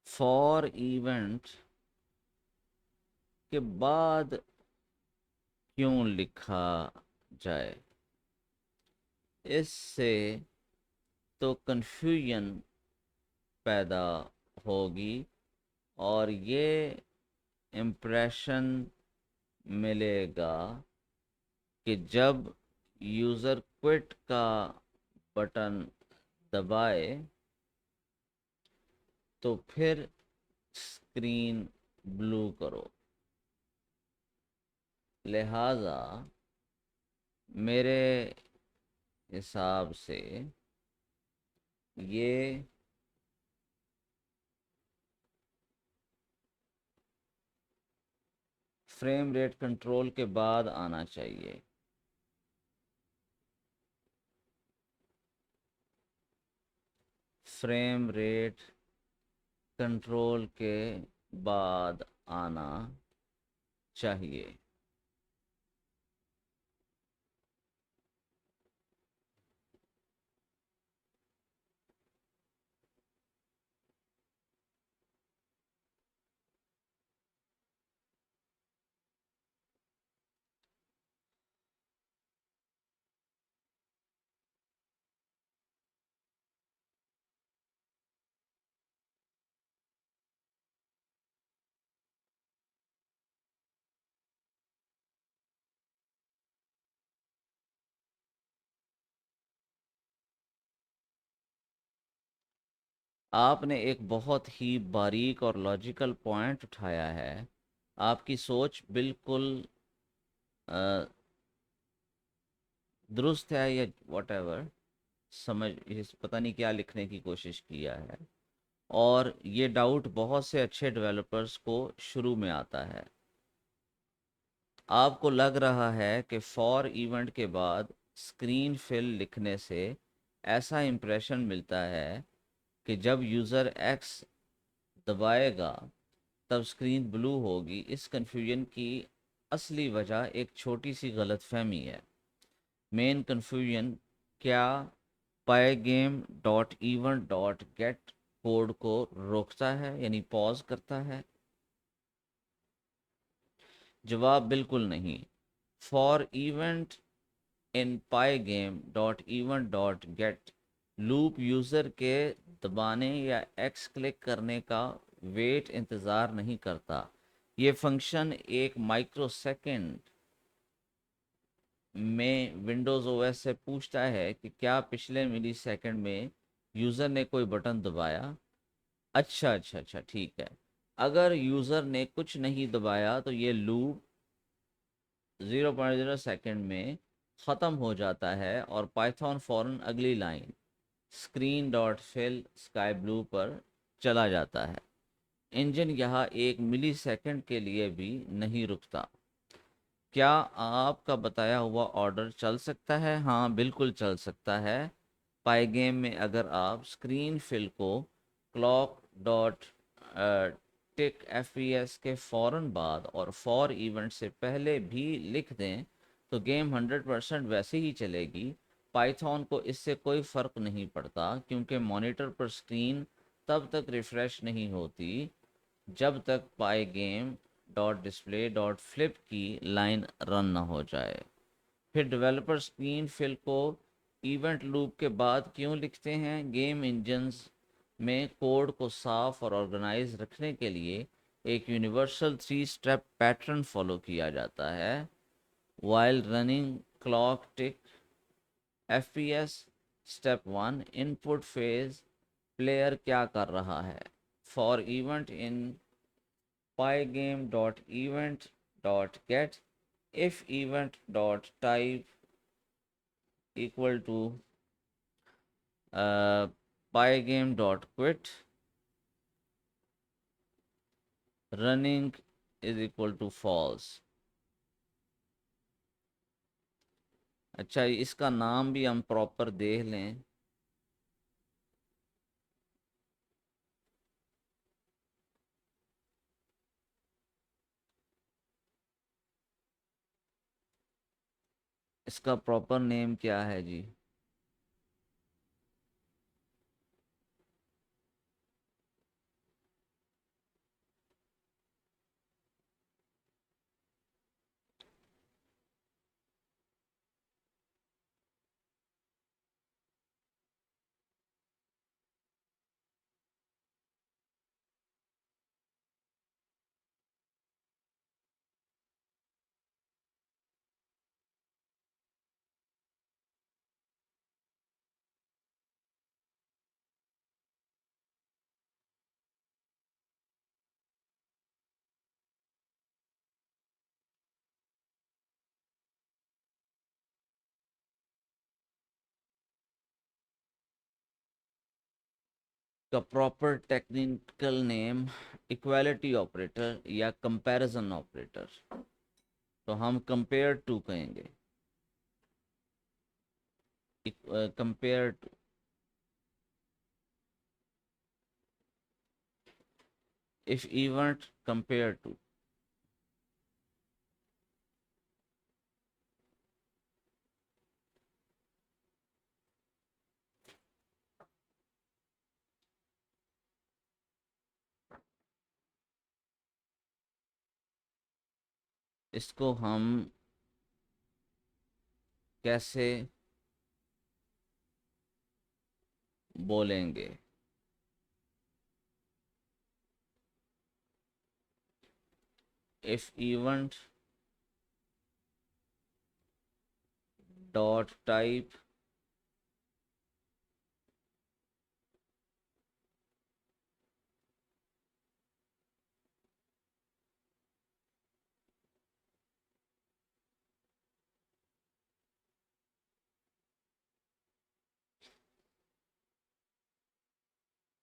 A: फॉर इवेंट के बाद क्यों लिखा जाए? इससे तो कंफ्यूजन पैदा होगी और ये इम्प्रेशन मिलेगा कि जब यूज़र क्विट का बटन दबाए तो फिर स्क्रीन ब्लू करो। लिहाजा मेरे हिसाब से ये फ्रेम रेट कंट्रोल के बाद आना चाहिए। फ्रेम रेट कंट्रोल के बाद आना चाहिए। आपने एक बहुत ही बारीक और लॉजिकल पॉइंट उठाया है। आपकी सोच बिल्कुल अ, दुरुस्त है, या वॉटेवर, समझ इस पता नहीं क्या लिखने की कोशिश किया है। और ये डाउट बहुत से अच्छे डेवलपर्स को शुरू में आता है। आपको लग रहा है कि फॉर इवेंट के बाद स्क्रीन फिल लिखने से ऐसा इंप्रेशन मिलता है कि जब यूज़र एक्स दबाएगा तब स्क्रीन ब्लू होगी। इस कन्फ्यूजन की असली वजह एक छोटी सी गलतफहमी है। मेन कन्फ्यूजन क्या pygame dot event dot get code को रोकता है, यानी पॉज करता है? जवाब बिल्कुल नहीं। For event in pygame dot event dot get loop user के दबाने या एक्स क्लिक करने का वेट इंतज़ार नहीं करता। ये फंक्शन एक माइक्रोसेकंड में विंडोज़ ओएस से पूछता है कि क्या पिछले मिली सेकंड में यूज़र ने कोई बटन दबाया। अच्छा अच्छा अच्छा, ठीक है। अगर यूज़र ने कुछ नहीं दबाया तो ये लूप 0.0 सेकंड में ख़त्म हो जाता है और पाइथन फ़ौरन अगली line screen dot fill sky blue पर चला जाता है। इंजन यहाँ एक मिली सेकंड के लिए भी नहीं रुकता। क्या आपका बताया हुआ ऑर्डर चल सकता है? हाँ, बिल्कुल चल सकता है। पाइगेम में अगर आप स्क्रीन फिल को क्लॉक डॉट टिक एफ के फ़ौरन बाद और फॉर इवेंट से पहले भी लिख दें तो गेम 100% वैसे ही चलेगी। पाइथन को इससे कोई फ़र्क नहीं पड़ता, क्योंकि मॉनिटर पर स्क्रीन तब तक रिफ़्रेश नहीं होती जब तक pygame dot display dot flip की लाइन रन न हो जाए। फिर डेवलपर स्क्रीन फिल को इवेंट लूप के बाद क्यों लिखते हैं? गेम इंजन्स में कोड को साफ और ऑर्गेनाइज रखने के लिए एक यूनिवर्सल 3 स्टेप पैटर्न फॉलो किया जाता है। वाइल रनिंग क्लॉक टिक FPS, step 1 input phase, player क्या कर रहा है। For event in pygame.event.get, if event.type equal to pygame.quit, running is equal to false। अच्छा, इसका नाम भी हम प्रॉपर देख लें। इसका प्रॉपर नेम क्या है जी? का proper technical name equality operator या कंपैरिजन ऑपरेटर। तो हम कंपेयर टू कहेंगे, compare to. If event compare to, इसको हम कैसे बोलेंगे? If event dot type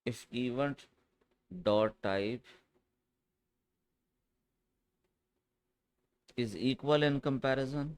A: if event dot type is equal in comparison,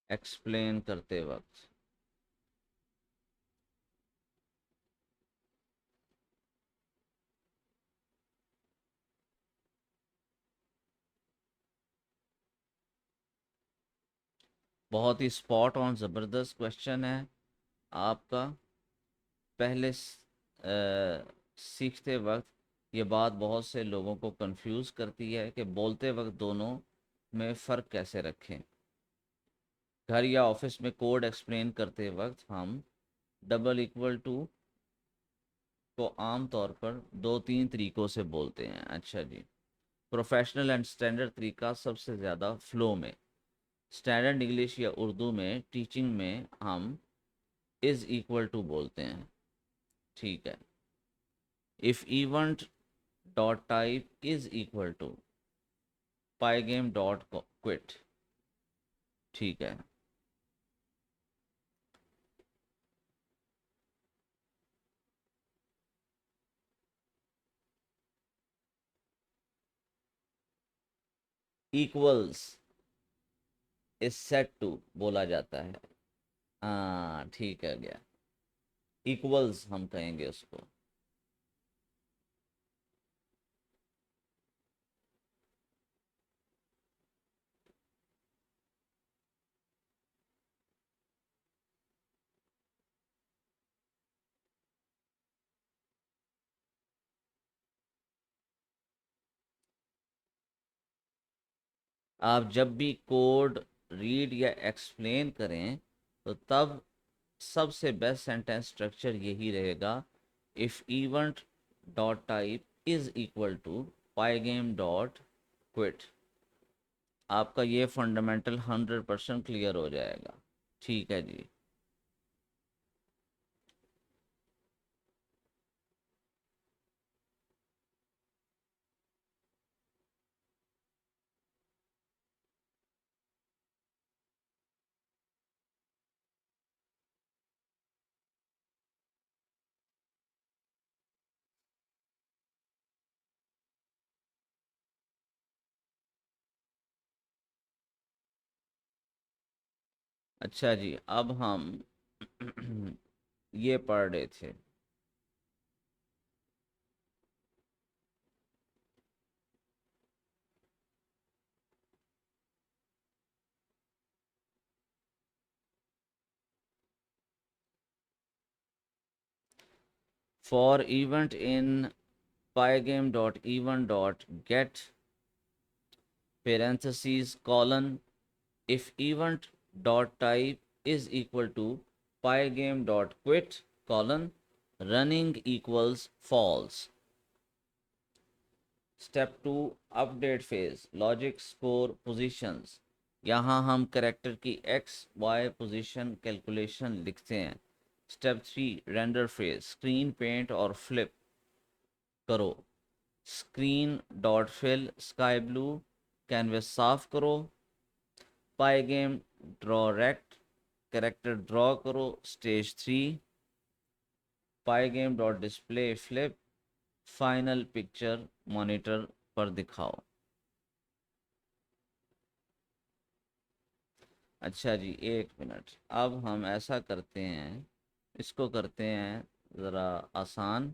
A: explain करते वक्त। बहुत ही स्पॉट ऑन, ज़बरदस्त क्वेश्चन है आपका। पहले सीखते वक्त ये बात बहुत से लोगों को कंफ्यूज करती है कि बोलते वक्त दोनों में फ़र्क कैसे रखें। घर या ऑफिस में कोड एक्सप्लेन करते वक्त हम डबल इक्वल टू को आम तौर पर दो तीन तरीक़ों से बोलते हैं। अच्छा जी। प्रोफेशनल एंड स्टैंडर्ड तरीका सबसे ज़्यादा फ्लो में। स्टैंडर्ड इंग्लिश या उर्दू में टीचिंग में हम इज़ इक्वल टू बोलते हैं। ठीक है। If event dot type is equal to pygame dot quit. ठीक है। इक्वल्स इज सेट टू बोला जाता है। हाँ ठीक है गया। इक्वल्स हम कहेंगे उसको। आप जब भी कोड रीड या एक्सप्लेन करें तो तब सबसे बेस्ट सेंटेंस स्ट्रक्चर यही रहेगा, if event dot type is equal to pygame dot quit. आपका ये फंडामेंटल 100% क्लियर हो जाएगा। ठीक है जी। अच्छा जी, अब हम ये पढ़ रहे थे For event in pygame.event.get parentheses colon, if event dot type is equal to pygame dot quit colon, running equals false. Step two, update phase, logic score positions. यहाँ हम करेक्टर की एक्स वाई पोजीशन कैलकुलेशन लिखते हैं। Step three, render phase, screen paint और flip करो। Screen dot fill sky blue, canvas साफ करो। Pygame draw rect, character draw करो। Stage three, pygame dot display flip, final picture monitor पर दिखाओ। अच्छा जी, एक मिनट। अब हम ऐसा करते हैं, इसको करते हैं ज़रा आसान।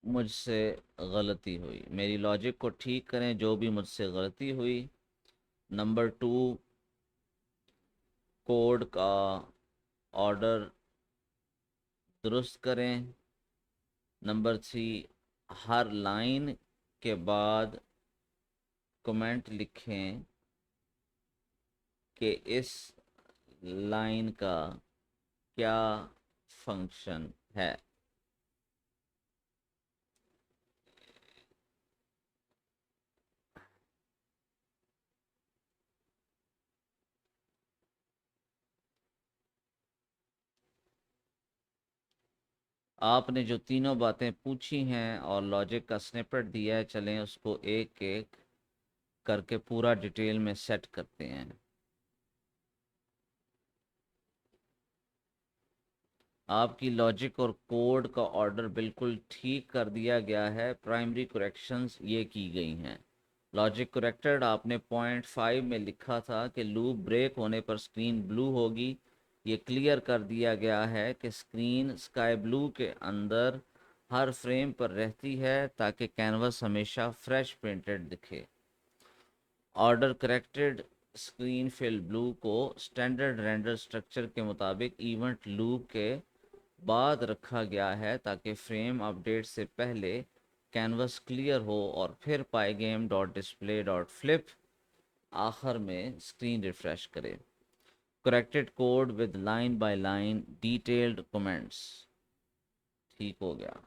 A: मुझसे गलती हुई, मेरी लॉजिक को ठीक करें जो भी मुझसे गलती हुई। नंबर टू, कोड का ऑर्डर दुरुस्त करें। नंबर थ्री, हर लाइन के बाद कमेंट लिखें कि इस लाइन का क्या फंक्शन है। आपने जो तीनों बातें पूछी हैं और लॉजिक का स्निपेट दिया है, चलें उसको एक एक करके पूरा डिटेल में सेट करते हैं। आपकी लॉजिक और कोड का ऑर्डर बिल्कुल ठीक कर दिया गया है। प्राइमरी करेक्शंस ये की गई हैं। लॉजिक करेक्टेड आपने पॉइंट 5 में लिखा था कि लूप ब्रेक होने पर स्क्रीन ब्लू होगी। ये क्लियर कर दिया गया है कि स्क्रीन स्काई ब्लू के अंदर हर फ्रेम पर रहती है ताकि कैनवस हमेशा फ्रेश पेंटेड दिखे। Order corrected, screen fill blue को स्टैंडर्ड रेंडर स्ट्रक्चर के मुताबिक इवेंट लूप के बाद रखा गया है ताकि फ्रेम अपडेट से पहले कैनवस क्लियर हो और फिर पाईगेम डॉट डिस्प्ले डॉट फ्लिप आखिर में स्क्रीन रिफ्रेश करे। Corrected code with line by line detailed comments. ठीक हो गया।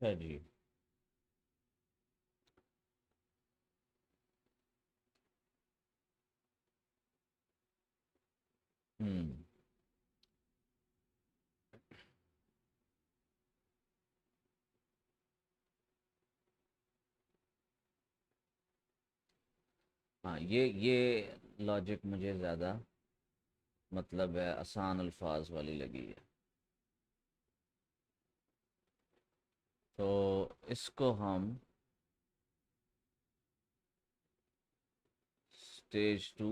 A: है जी। हम्म। हाँ, ये लॉजिक मुझे ज़्यादा मतलब है आसान अल्फाज वाली लगी है। तो इसको हम स्टेज टू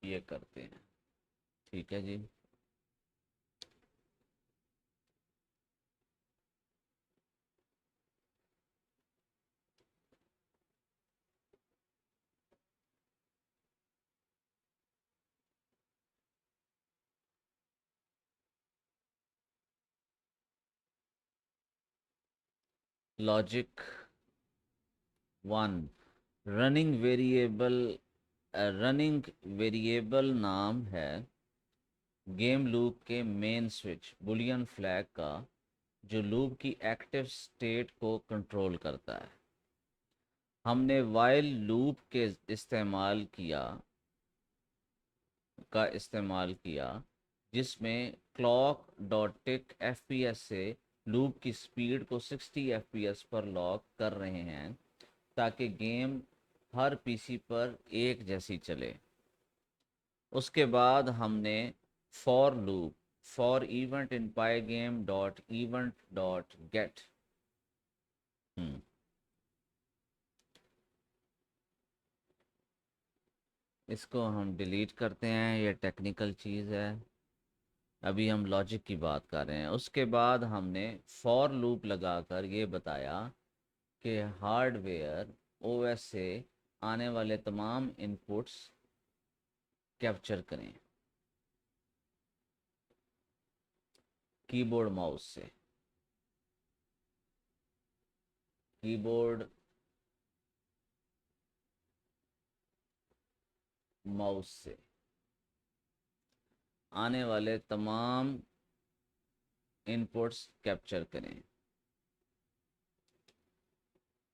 A: ये करते हैं। ठीक है जी। Logic one, running variable. Running variable नाम है गेम लूप के मेन स्विच बुलियन फ्लैग का, जो लूप की एक्टिव स्टेट को कंट्रोल करता है। हमने वाइल लूप के इस्तेमाल किया इस्तेमाल किया, जिसमें क्लॉक डॉट टिक एफपीएस से लूप की स्पीड को 60 एफपीएस पर लॉक कर रहे हैं, ताकि गेम हर पीसी पर एक जैसी चले। उसके बाद हमने for loop for event in pi game dot event dot gate. इसको हम डिलीट करते हैं, ये टेक्निकल चीज़ है। अभी हम लॉजिक की बात कर रहे हैं। उसके बाद हमने फॉर लूप लगाकर ये बताया कि हार्डवेयर ओएस से आने वाले तमाम इनपुट्स कैप्चर करें कीबोर्ड माउस से। कीबोर्ड माउस से आने वाले तमाम इनपुट्स कैप्चर करें।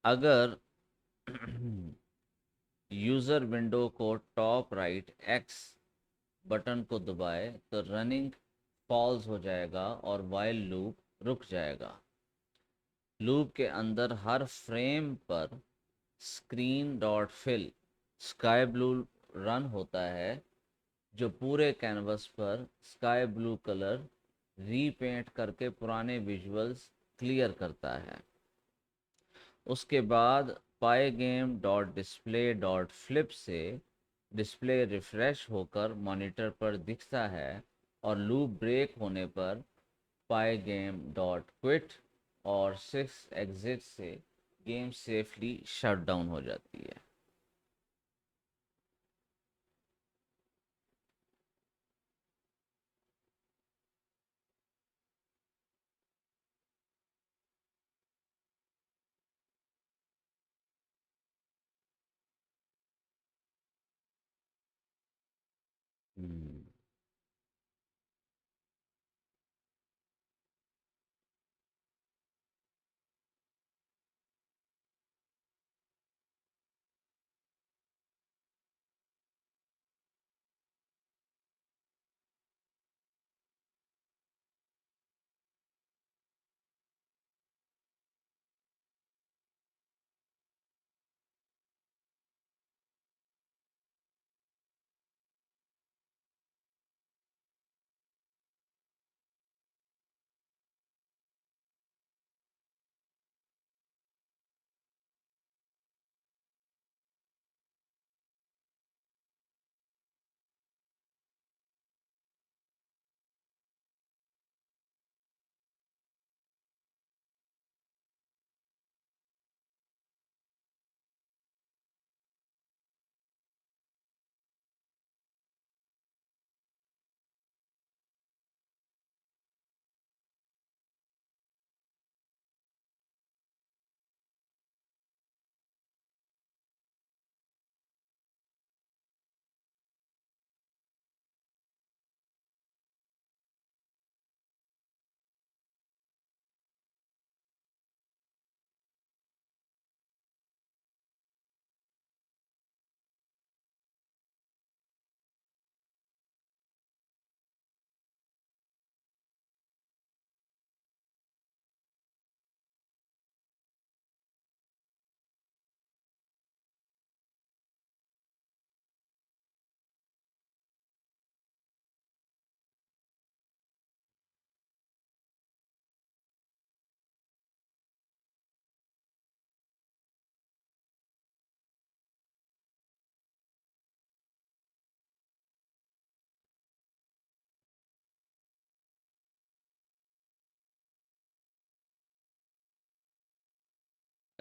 A: अगर यूज़र विंडो को टॉप राइट एक्स बटन को दबाए तो रनिंग पॉज हो जाएगा और वाइल लूप रुक जाएगा। लूप के अंदर हर फ्रेम पर screen dot fill sky blue run होता है, जो पूरे कैनवस पर स्काई ब्लू कलर रीपेंट करके पुराने विजुअल्स क्लियर करता है। उसके बाद pygame dot display dot flip से डिस्प्ले रिफ्रेश होकर मॉनिटर पर दिखता है, और लूप ब्रेक होने पर पाई गेम डॉट क्विट और 6 एग्जिट से गेम सेफली शट डाउन हो जाती है। हम्म।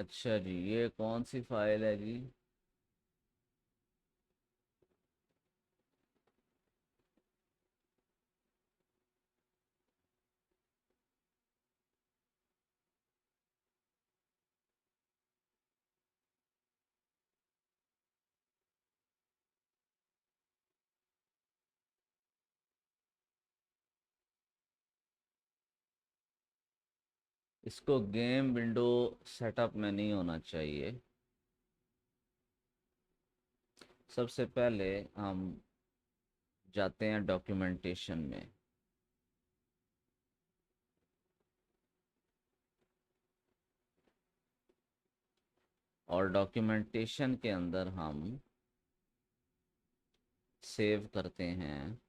A: अच्छा जी, ये कौन सी फाइल है जी? इसको गेम विंडो सेटअप में नहीं होना चाहिए। सबसे पहले हम जाते हैं डॉक्यूमेंटेशन में। और डॉक्यूमेंटेशन के अंदर हम सेव करते हैं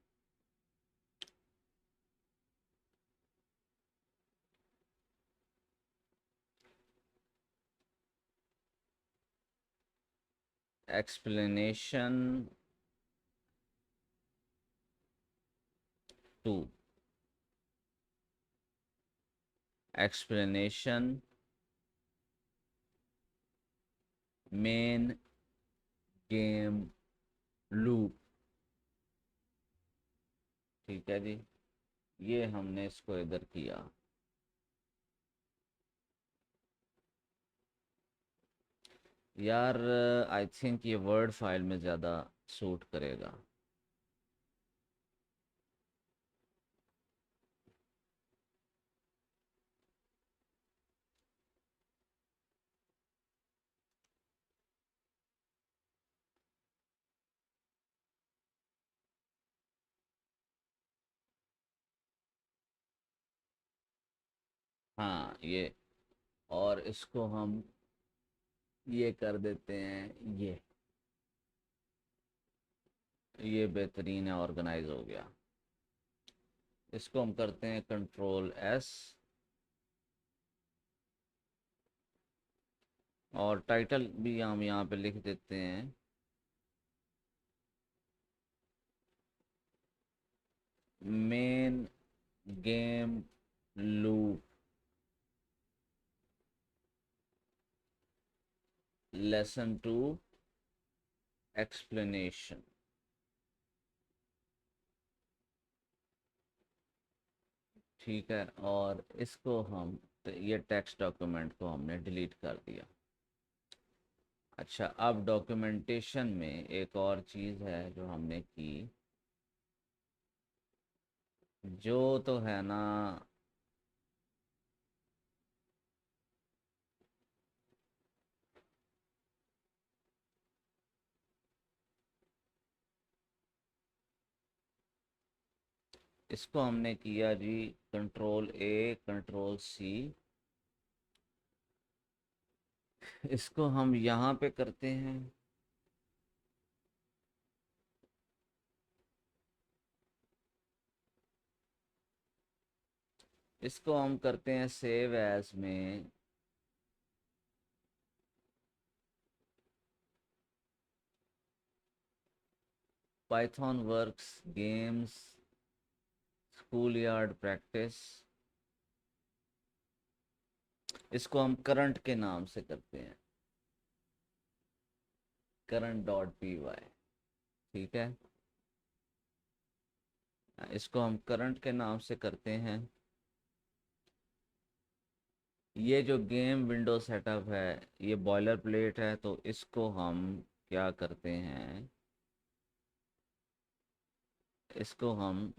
A: explanation two. Explanation main game loop. ठीक है जी, ये हमने इसको इधर किया। यार आई थिंक ये वर्ड फाइल में ज़्यादा सूट करेगा। हाँ ये, और इसको हम ये कर देते हैं। ये बेहतरीन है, ऑर्गेनाइज हो गया। इसको हम करते हैं कंट्रोल S, और टाइटल भी हम यहाँ पे लिख देते हैं main game loop lesson 2 explanation. ठीक है, और इसको हम, ये टेक्स्ट डॉक्यूमेंट को हमने डिलीट कर दिया। अच्छा, अब डॉक्यूमेंटेशन में एक और चीज़ है जो हमने की, जो तो है ना, इसको हमने किया जी कंट्रोल A कंट्रोल C। इसको हम यहाँ पे करते हैं, इसको हम करते हैं सेव एज में। Python works games school yard practice. इसको हम करंट के नाम से करते हैं, current.py। ठीक है, इसको हम करंट के नाम से करते हैं। ये जो गेम विंडो सेटअप है, ये बॉयलर प्लेट है, तो इसको हम क्या करते हैं, इसको हम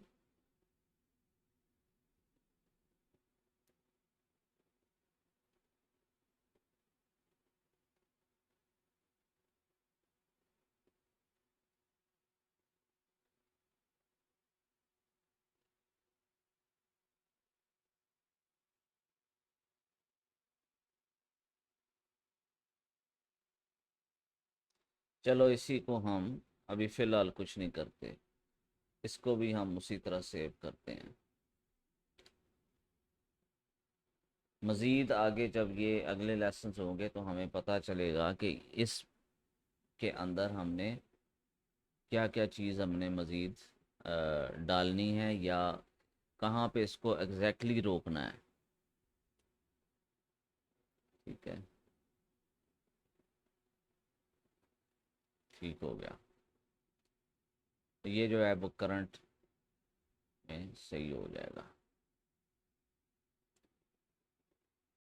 A: चलो इसी को हम अभी फ़िलहाल कुछ नहीं करते, इसको भी हम उसी तरह सेव करते हैं। मज़ीद आगे जब ये अगले लेसन्स होंगे तो हमें पता चलेगा कि इस के अंदर हमने क्या क्या चीज़ हमने मज़ीद डालनी है, या कहाँ पे इसको एग्जैक्टली रोकना है। ठीक है, ठीक हो गया। तो ये जो है वो करंट में सही हो जाएगा।